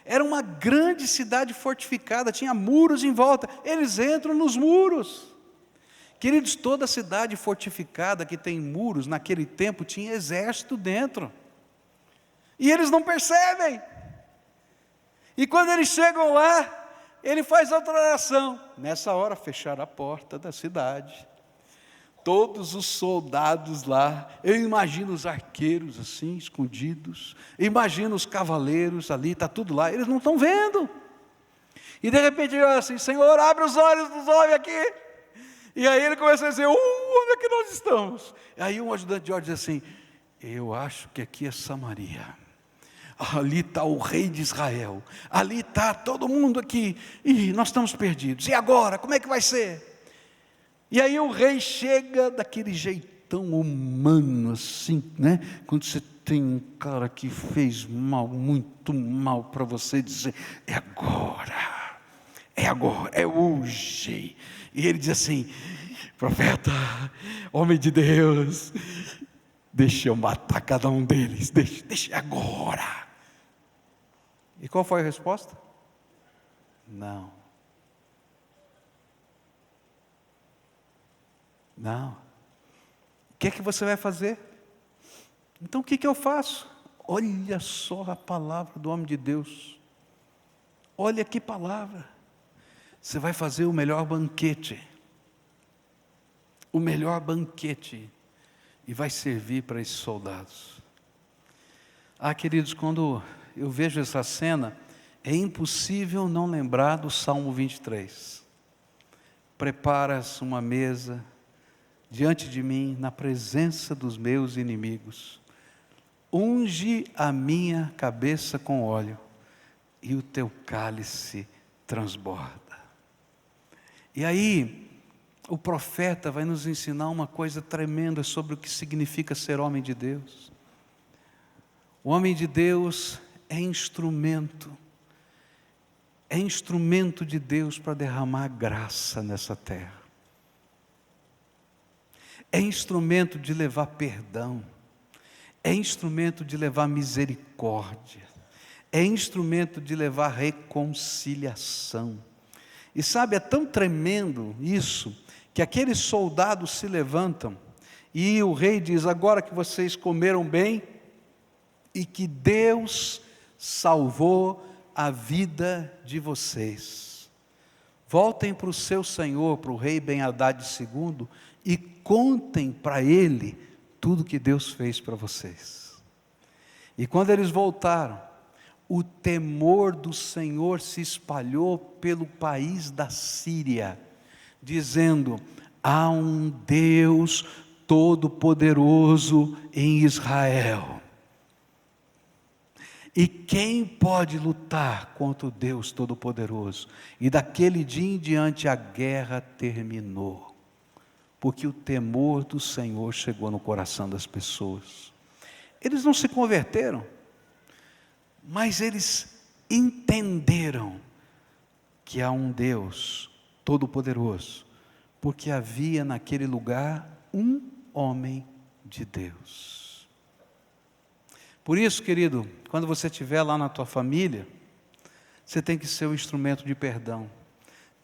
Era uma grande cidade fortificada, tinha muros em volta. Eles entram nos muros. Queridos, toda cidade fortificada que tem muros, naquele tempo tinha exército dentro. E eles não percebem. E quando eles chegam lá, ele faz outra oração. Nessa hora, fecharam a porta da cidade. Todos os soldados lá, eu imagino os arqueiros assim, escondidos, imagino os cavaleiros ali, está tudo lá, eles não estão vendo. E de repente ele olha assim: Senhor, abre os olhos dos homens aqui. E aí ele começa a dizer: onde é que nós estamos? E aí um ajudante de ordem diz assim: eu acho que aqui é Samaria. Ali está o rei de Israel, ali está todo mundo aqui, e nós estamos perdidos. E agora, como é que vai ser? E aí o rei chega daquele jeitão humano assim, né? Quando você tem um cara que fez mal, muito mal para você, dizer: é agora, é hoje. E ele diz assim: profeta, homem de Deus, deixa eu matar cada um deles, deixa agora. E qual foi a resposta? Não. Não. O que é que você vai fazer? Então o que eu faço? Olha só a palavra do homem de Deus. Olha que palavra. Você vai fazer o melhor banquete. O melhor banquete. E vai servir para esses soldados. Queridos, quando eu vejo essa cena, é impossível não lembrar do Salmo 23. Preparas uma mesa diante de mim, na presença dos meus inimigos. Unge a minha cabeça com óleo, e o teu cálice transborda. E aí, o profeta vai nos ensinar uma coisa tremenda sobre o que significa ser homem de Deus. O homem de Deus é instrumento de Deus para derramar graça nessa terra. É instrumento de levar perdão, é instrumento de levar misericórdia, é instrumento de levar reconciliação. E sabe, é tão tremendo isso, que aqueles soldados se levantam, e o rei diz: agora que vocês comeram bem, e que Deus salvou a vida de vocês, voltem para o seu senhor, para o rei Ben-Hadad II, e contem para ele tudo que Deus fez para vocês. E quando eles voltaram, o temor do Senhor se espalhou pelo país da Síria, dizendo: há um Deus todo-poderoso em Israel. E quem pode lutar contra o Deus todo-poderoso? E daquele dia em diante a guerra terminou, porque o temor do Senhor chegou no coração das pessoas. Eles não se converteram, mas eles entenderam que há um Deus todo-poderoso, porque havia naquele lugar um homem de Deus. Por isso, querido, quando você estiver lá na tua família, você tem que ser um instrumento de perdão.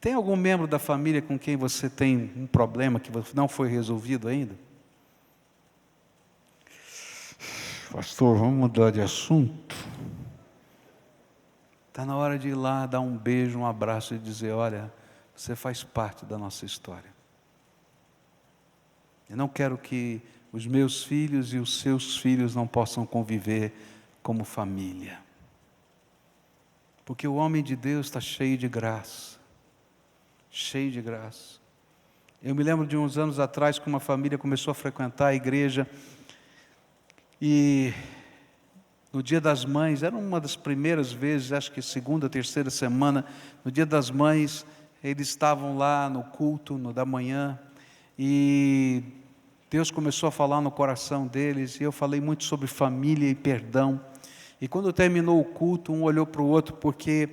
Tem algum membro da família com quem você tem um problema que não foi resolvido ainda? Pastor, vamos mudar de assunto? Está na hora de ir lá, dar um beijo, um abraço e dizer: olha, você faz parte da nossa história. Eu não quero que os meus filhos e os seus filhos não possam conviver como família. Porque o homem de Deus está cheio de graça. Cheio de graça. Eu me lembro de uns anos atrás que uma família começou a frequentar a igreja e no Dia das Mães, era uma das primeiras vezes, acho que segunda, terceira semana, no Dia das Mães, eles estavam lá no culto, no da manhã, e Deus começou a falar no coração deles, e eu falei muito sobre família e perdão. E quando terminou o culto, um olhou para o outro, porque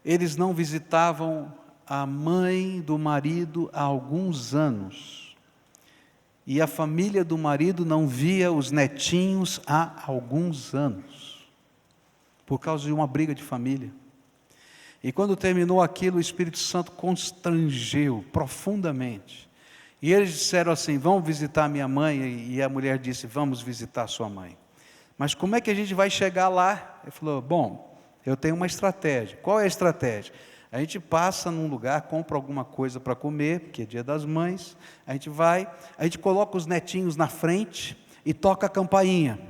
eles não visitavam a mãe do marido há alguns anos. E a família do marido não via os netinhos há alguns anos, por causa de uma briga de família. E quando terminou aquilo, o Espírito Santo constrangeu profundamente. E eles disseram assim: vamos visitar minha mãe. E a mulher disse: vamos visitar sua mãe. Mas como é que a gente vai chegar lá? Ele falou: bom, eu tenho uma estratégia. Qual é a estratégia? A gente passa num lugar, compra alguma coisa para comer, porque é Dia das Mães, a gente vai, a gente coloca os netinhos na frente e toca a campainha.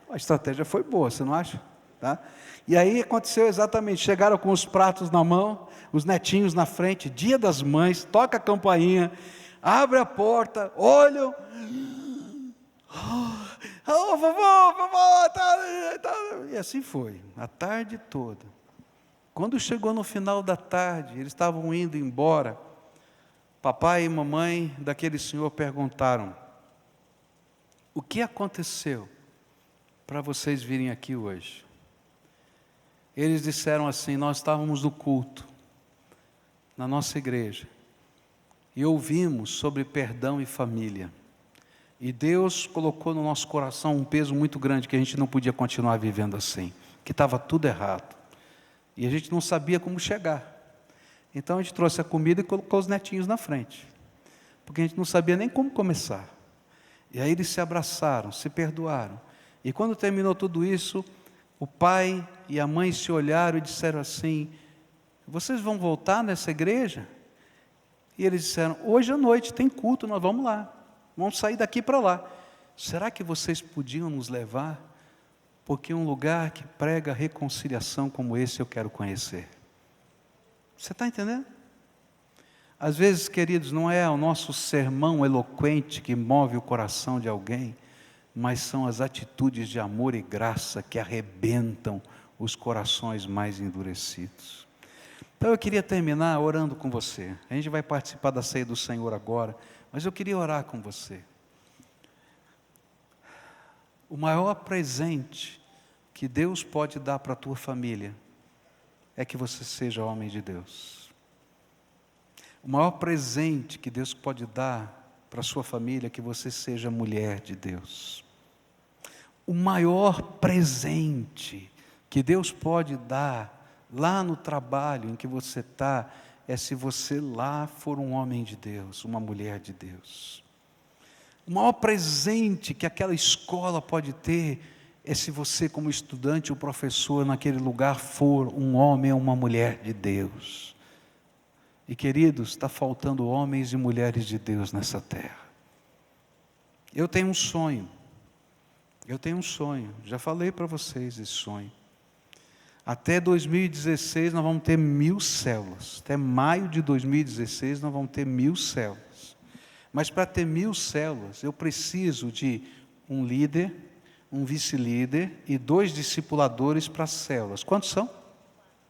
A estratégia foi boa, você não acha? Tá? E aí aconteceu exatamente, chegaram com os pratos na mão, os netinhos na frente, Dia das Mães, toca a campainha, abre a porta, olham, vovó, tá. E assim foi, a tarde toda. Quando chegou no final da tarde, eles estavam indo embora, papai e mamãe daquele senhor perguntaram: o que aconteceu para vocês virem aqui hoje? Eles disseram assim: nós estávamos no culto, na nossa igreja, e ouvimos sobre perdão e família, e Deus colocou no nosso coração um peso muito grande, que a gente não podia continuar vivendo assim, que estava tudo errado. E a gente não sabia como chegar. Então a gente trouxe a comida e colocou os netinhos na frente, porque a gente não sabia nem como começar. E aí eles se abraçaram, se perdoaram. E quando terminou tudo isso, o pai e a mãe se olharam e disseram assim: vocês vão voltar nessa igreja? E eles disseram: hoje à noite tem culto, nós vamos lá, vamos sair daqui para lá. Será que vocês podiam nos levar? Porque um lugar que prega reconciliação como esse eu quero conhecer. Você está entendendo? Às vezes, queridos, não é o nosso sermão eloquente que move o coração de alguém, mas são as atitudes de amor e graça que arrebentam os corações mais endurecidos. Então eu queria terminar orando com você. A gente vai participar da ceia do Senhor agora, mas eu queria orar com você. O maior presente que Deus pode dar para a tua família é que você seja homem de Deus. O maior presente que Deus pode dar para a sua família é que você seja mulher de Deus. O maior presente que Deus pode dar lá no trabalho em que você está é se você lá for um homem de Deus, uma mulher de Deus. O maior presente que aquela escola pode ter é se você, como estudante ou professor naquele lugar, for um homem ou uma mulher de Deus. E queridos, está faltando homens e mulheres de Deus nessa terra. Eu tenho um sonho, já falei para vocês esse sonho. Até 2016 nós vamos ter 1000 células, até maio de 2016 nós vamos ter 1000 células. Mas para ter 1000 células, eu preciso de um líder, um vice-líder e 2 discipuladores para as células. Quantos são?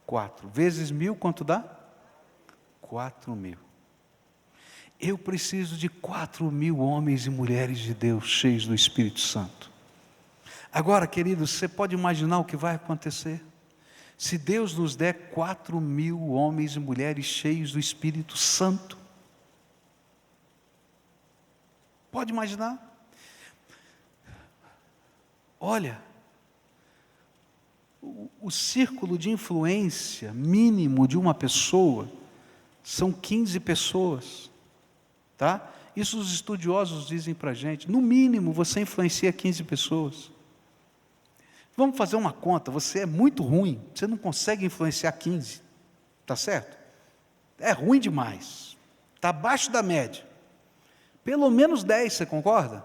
4. Vezes 1000, quanto dá? 4.000. Eu preciso de 4.000 homens e mulheres de Deus cheios do Espírito Santo. Agora, queridos, você pode imaginar o que vai acontecer? Se Deus nos der 4.000 homens e mulheres cheios do Espírito Santo. Pode imaginar? Olha, o círculo de influência mínimo de uma pessoa são 15 pessoas, tá? Isso os estudiosos dizem para a gente. No mínimo você influencia 15 pessoas. Vamos fazer uma conta, você é muito ruim, você não consegue influenciar 15, tá certo? É ruim demais, está abaixo da média. Pelo menos 10, você concorda?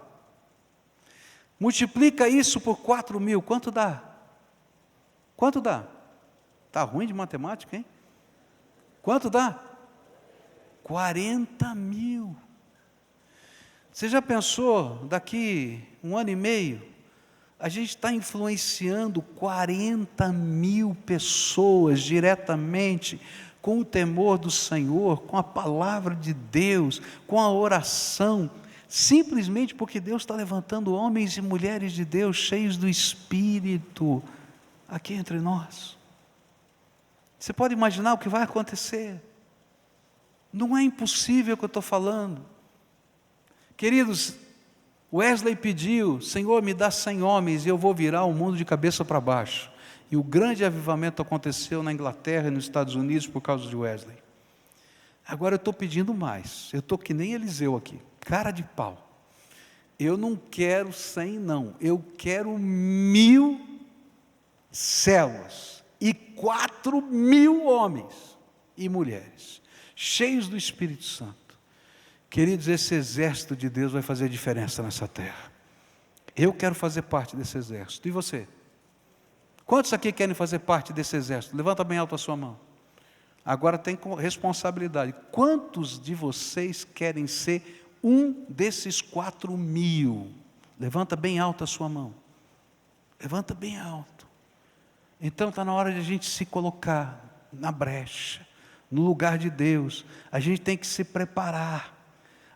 Multiplica isso por 4.000, quanto dá? Quanto dá? Está ruim de matemática, hein? Quanto dá? 40.000. Você já pensou, daqui 1 ano e meio, a gente está influenciando 40.000 pessoas diretamente, com o temor do Senhor, com a palavra de Deus, com a oração, simplesmente porque Deus está levantando homens e mulheres de Deus, cheios do Espírito, aqui entre nós. Você pode imaginar o que vai acontecer? Não é impossível o que eu estou falando. Queridos, Wesley pediu: Senhor, me dá 100 homens e eu vou virar o mundo de cabeça para baixo. E o grande avivamento aconteceu na Inglaterra e nos Estados Unidos por causa de Wesley. Agora eu estou pedindo mais. Eu estou que nem Eliseu aqui, cara de pau. Eu não quero 100 não, eu quero 1.000 células e 4.000 homens e mulheres, cheios do Espírito Santo. Queridos, esse exército de Deus vai fazer diferença nessa terra. Eu quero fazer parte desse exército. E você? Quantos aqui querem fazer parte desse exército? Levanta bem alto a sua mão. Agora tem responsabilidade. Quantos de vocês querem ser um desses 4.000? Levanta bem alto a sua mão. Levanta bem alto. Então está na hora de a gente se colocar na brecha, no lugar de Deus. A gente tem que se preparar.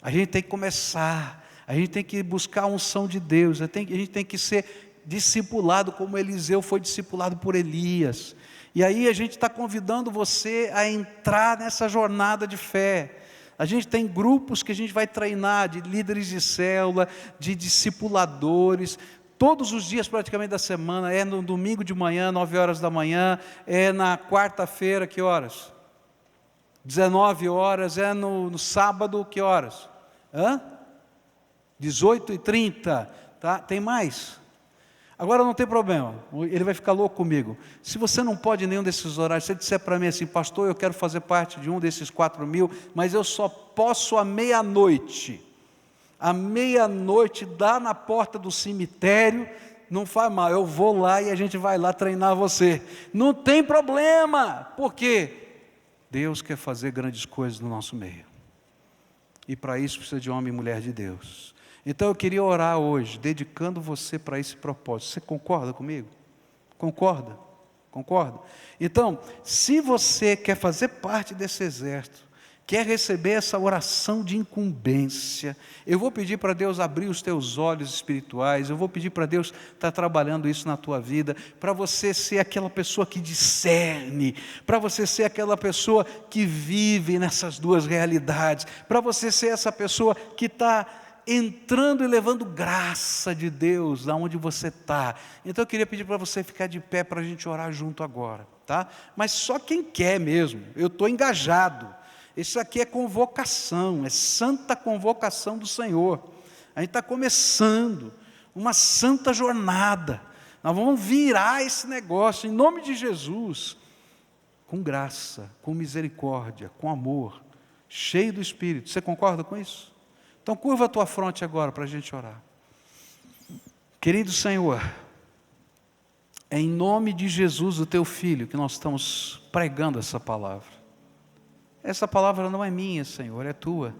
A gente tem que começar, a gente tem que buscar a unção de Deus, a gente tem que ser discipulado como Eliseu foi discipulado por Elias. E aí a gente está convidando você a entrar nessa jornada de fé. A gente tem grupos que a gente vai treinar, de líderes de célula, de discipuladores, todos os dias praticamente da semana, é no domingo de manhã, 9 horas da manhã, é na quarta-feira, que horas? 19 horas, é no sábado, que horas? 18h30, tá? Tem mais? Agora não tem problema, ele vai ficar louco comigo. Se você não pode em nenhum desses horários, se ele disser para mim assim, pastor, eu quero fazer parte de um desses 4.000, mas eu só posso à meia-noite. À meia-noite, dá na porta do cemitério, não faz mal, eu vou lá e a gente vai lá treinar você. Não tem problema, porque Deus quer fazer grandes coisas no nosso meio. E para isso precisa de homem e mulher de Deus. Então eu queria orar hoje, dedicando você para esse propósito. Você concorda comigo? Concorda? Concorda? Então, se você quer fazer parte desse exército, quer receber essa oração de incumbência, eu vou pedir para Deus abrir os teus olhos espirituais, eu vou pedir para Deus estar trabalhando isso na tua vida, para você ser aquela pessoa que discerne, para você ser aquela pessoa que vive nessas duas realidades, para você ser essa pessoa que está entrando e levando graça de Deus aonde você está. Então eu queria pedir para você ficar de pé para a gente orar junto agora, tá? Mas só quem quer mesmo, eu estou engajado. Isso aqui é convocação, é santa convocação do Senhor. A gente está começando uma santa jornada. Nós vamos virar esse negócio em nome de Jesus, com graça, com misericórdia, com amor, cheio do Espírito. Você concorda com isso? Então curva a tua fronte agora para a gente orar. Querido Senhor, é em nome de Jesus, o teu Filho, que nós estamos pregando essa palavra. Essa palavra não é minha, Senhor, é tua.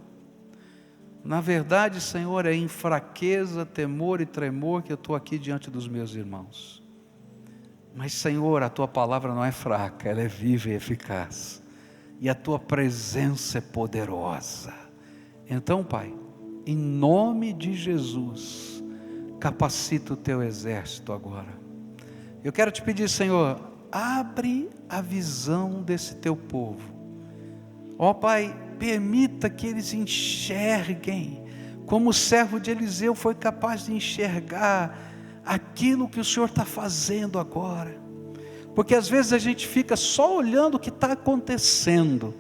Na verdade, Senhor, é em fraqueza, temor e tremor que eu estou aqui diante dos meus irmãos. Mas, Senhor, a tua palavra não é fraca, ela é viva e eficaz. E a tua presença é poderosa. Então, Pai, em nome de Jesus, capacita o teu exército agora. Eu quero te pedir, Senhor, abre a visão desse teu povo. Ó Pai, permita que eles enxerguem, como o servo de Eliseu foi capaz de enxergar aquilo que o Senhor está fazendo agora. Porque às vezes a gente fica só olhando o que está acontecendo,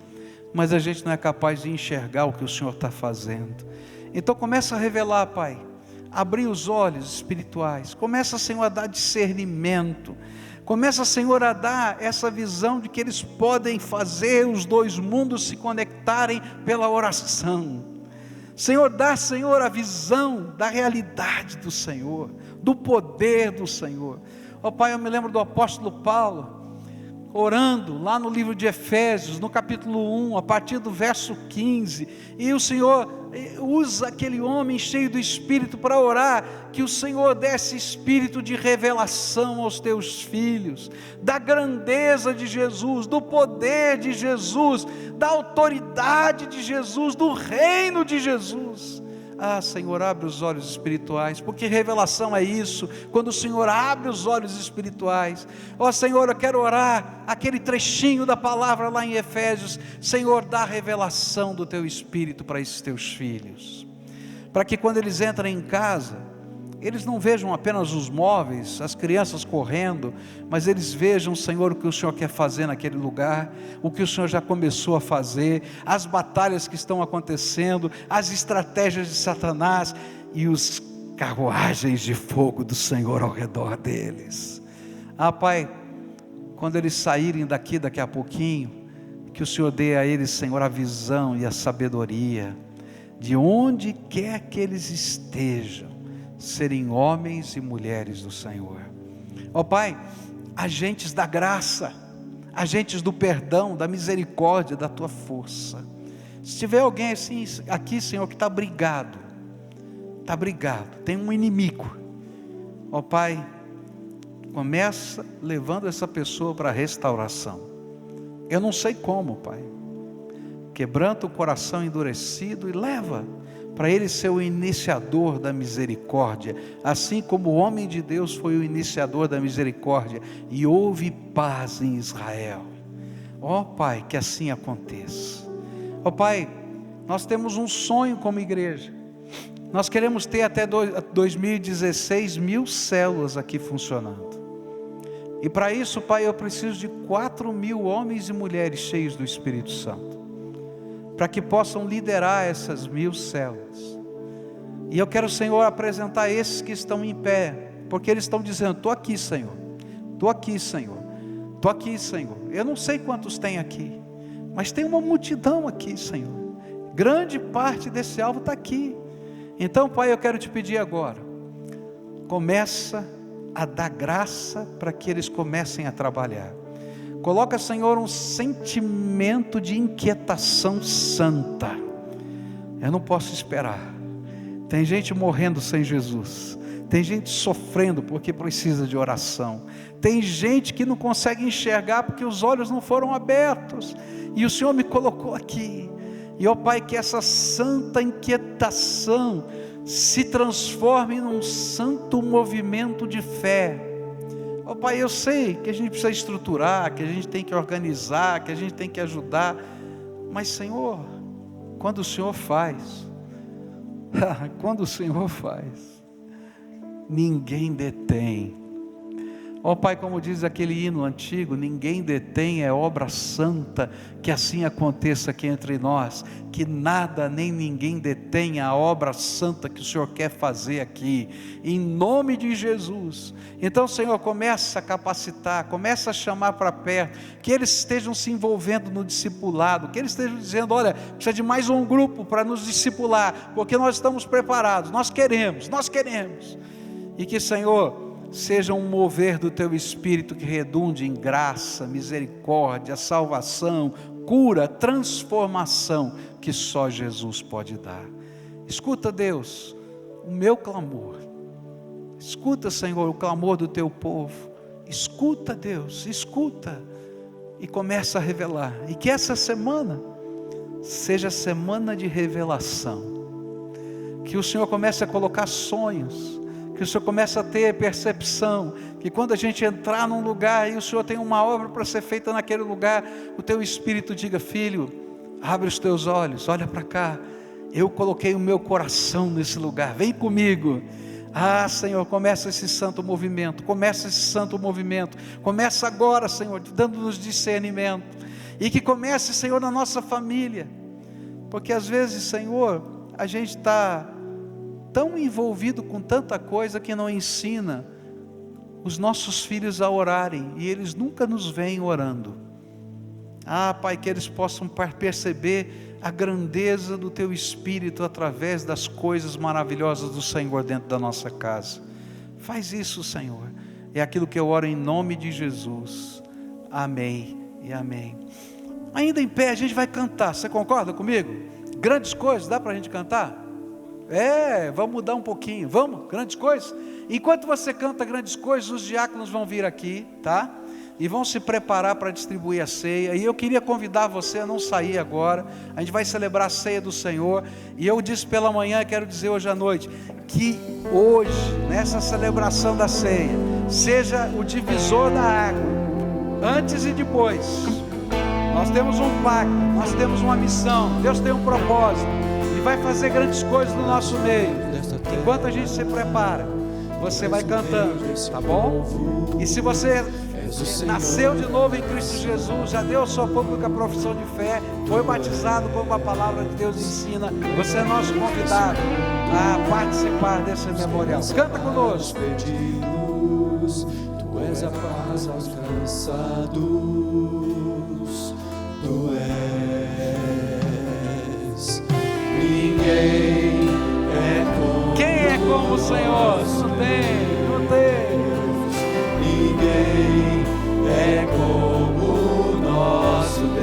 mas a gente não é capaz de enxergar o que o Senhor está fazendo. Então começa a revelar, Pai, abrir os olhos espirituais, começa, Senhor, a dar discernimento, começa, Senhor, a dar essa visão de que eles podem fazer os dois mundos se conectarem pela oração. Senhor, dá, Senhor, a visão da realidade do Senhor, do poder do Senhor. Ó Pai, eu me lembro do apóstolo Paulo, orando lá no livro de Efésios, no capítulo 1, a partir do verso 15, e o Senhor usa aquele homem cheio do Espírito para orar, que o Senhor desse espírito de revelação aos teus filhos, da grandeza de Jesus, do poder de Jesus, da autoridade de Jesus, do reino de Jesus. Ah, Senhor, abre os olhos espirituais, porque revelação é isso, quando o Senhor abre os olhos espirituais. Ó Senhor, eu quero orar aquele trechinho da palavra lá em Efésios. Senhor, dá revelação do teu Espírito para esses teus filhos, para que quando eles entrem em casa, eles não vejam apenas os móveis, as crianças correndo, mas eles vejam, Senhor, o que o Senhor quer fazer naquele lugar, o que o Senhor já começou a fazer, as batalhas que estão acontecendo, as estratégias de Satanás e os carruagens de fogo do Senhor ao redor deles. Ah, Pai, quando eles saírem daqui a pouquinho, que o Senhor dê a eles, Senhor, a visão e a sabedoria, de onde quer que eles estejam, serem homens e mulheres do Senhor. Ó Pai, agentes da graça, agentes do perdão, da misericórdia, da tua força. Se tiver alguém assim aqui, Senhor, que está brigado, tem um inimigo, ó Pai, começa levando essa pessoa para a restauração. Eu não sei como, Pai, quebranta o coração endurecido e leva para ele ser o iniciador da misericórdia, assim como o homem de Deus foi o iniciador da misericórdia, e houve paz em Israel. Ó Pai, que assim aconteça. Ó Pai, nós temos um sonho como igreja, nós queremos ter até 2016 1.000 células aqui funcionando, e para isso, Pai, eu preciso de 4.000 homens e mulheres cheios do Espírito Santo, para que possam liderar essas 1.000 células. E eu quero, Senhor, apresentar esses que estão em pé, porque eles estão dizendo: estou aqui, Senhor, estou aqui, Senhor, estou aqui, Senhor. Eu não sei quantos tem aqui, mas tem uma multidão aqui, Senhor. Grande parte desse alvo está aqui. Então, Pai, eu quero te pedir agora, começa a dar graça para que eles comecem a trabalhar. Coloca, Senhor, um sentimento de inquietação santa. Eu não posso esperar. Tem gente morrendo sem Jesus. Tem gente sofrendo porque precisa de oração. Tem gente que não consegue enxergar porque os olhos não foram abertos. E o Senhor me colocou aqui. E, ó Pai, que essa santa inquietação se transforme num santo movimento de fé. Ó Pai, eu sei que a gente precisa estruturar, que a gente tem que organizar, que a gente tem que ajudar. Mas, Senhor, quando o Senhor faz, quando o Senhor faz, ninguém detém. Ó Pai, como diz aquele hino antigo, ninguém detém, é obra santa, que assim aconteça aqui entre nós, que nada nem ninguém detenha a obra santa que o Senhor quer fazer aqui, em nome de Jesus. Então, Senhor, começa a capacitar, começa a chamar para perto, que eles estejam se envolvendo no discipulado, que eles estejam dizendo: olha, precisa de mais um grupo para nos discipular, porque nós estamos preparados, nós queremos, e que, Senhor, seja um mover do Teu Espírito que redunde em graça, misericórdia, salvação, cura, transformação, que só Jesus pode dar. Escuta, Deus, o meu clamor. Escuta, Senhor, o clamor do Teu povo. Escuta, Deus, escuta. E começa a revelar. E que essa semana seja semana de revelação. Que o Senhor comece a colocar sonhos. Que o Senhor comece a ter percepção, que quando a gente entrar num lugar e o Senhor tem uma obra para ser feita naquele lugar, o Teu Espírito diga: filho, abre os teus olhos, olha para cá, eu coloquei o meu coração nesse lugar, vem comigo. Ah, Senhor, começa esse santo movimento, começa agora, Senhor, dando-nos discernimento, e que comece, Senhor, na nossa família, porque às vezes, Senhor, a gente está tão envolvido com tanta coisa que não ensina os nossos filhos a orarem, e eles nunca nos veem orando. Ah, Pai, que eles possam perceber a grandeza do Teu Espírito através das coisas maravilhosas do Senhor dentro da nossa casa. Faz isso, Senhor. É aquilo que eu oro em nome de Jesus. Amém e amém. Ainda em pé, a gente vai cantar. Você concorda comigo? Grandes coisas, dá para a gente cantar? Vamos mudar um pouquinho, vamos, grandes coisas. Enquanto você canta grandes coisas, os diáconos vão vir aqui, tá? E vão se preparar para distribuir a ceia. E eu queria convidar você a não sair agora. A gente vai celebrar a ceia do Senhor. E eu disse pela manhã, quero dizer hoje à noite, que hoje, nessa celebração da ceia, seja o divisor da água, antes e depois. Nós temos um pacto, nós temos uma missão, Deus tem um propósito. E vai fazer grandes coisas no nosso meio. Enquanto a gente se prepara, você vai cantando, tá bom? E se você nasceu de novo em Cristo Jesus, já deu a sua pública profissão de fé, foi batizado como a palavra de Deus ensina, você é nosso convidado a participar desse memorial. Canta conosco. Tu és a paz aos cansados, Tu és. Ninguém é como. Quem é como o Senhor? Não tem. Ninguém é como o nosso Deus.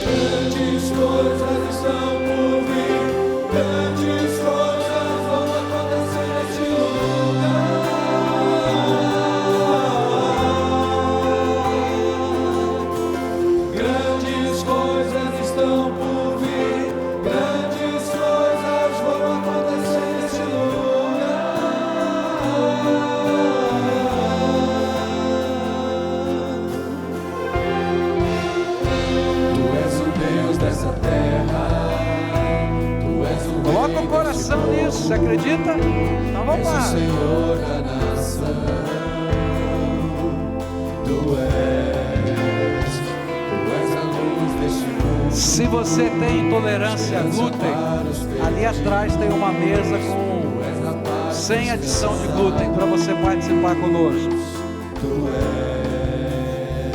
Grandes coisas estão por vir, grandes coisas vão acontecer neste lugar. você tem intolerância a glúten, ali atrás tem uma mesa com sem adição de glúten para você participar conosco. Tu és,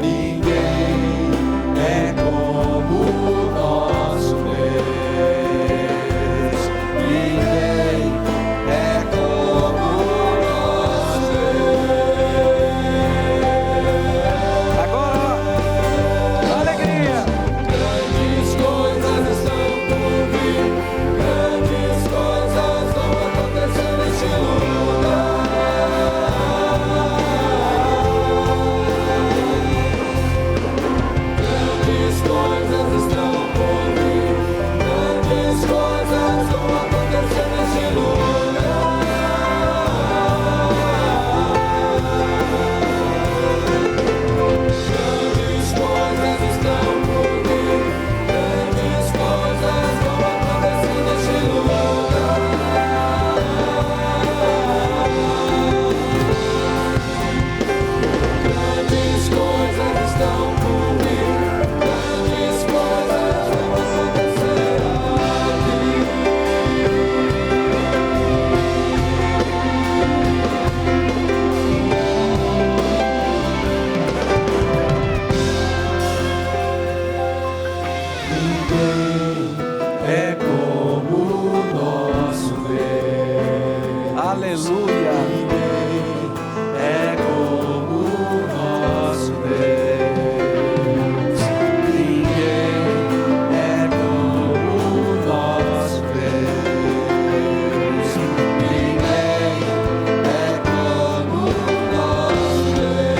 ninguém é como o nosso Deus, ninguém é como o nosso Deus. Agora, alegria! Grandes coisas estão por vir, grandes coisas vão acontecer neste lugar. Grandes coisas estão por vir, grandes coisas vão acontecer neste lugar. Grandes coisas estão por vir, grandes coisas vão acontecer neste lugar. Grandes coisas estão por vir, grandes coisas vão acontecer aqui. Ninguém é como o nosso Deus. Aleluia! É como o nosso Deus. Ninguém é como o nosso Deus. Ninguém é como o nosso Deus.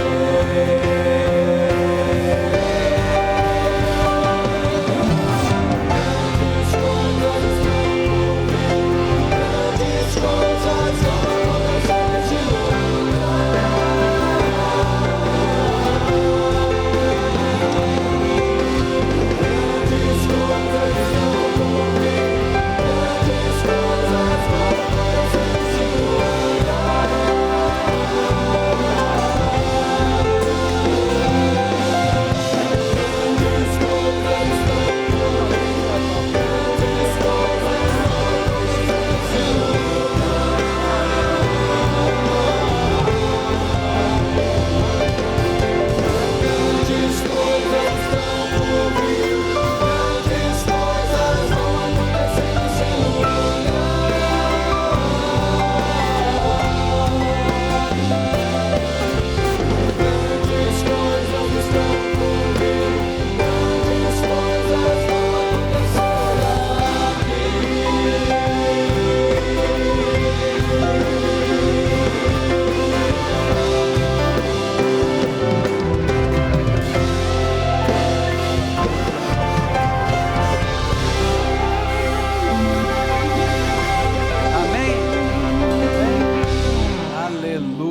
Grandes coisas estão por vir, grandes coisas vão acontecer neste Grandes coisas estão por vir, grandes coisas vão acontecer neste lugar. Grandes coisas estão por vir, grandes coisas vão acontecer neste Grandes coisas estão por vir, grandes coisas vão acontecer nesse Grandes coisas estão por vir, grandes coisas vão acontecer Amém? Aleluia!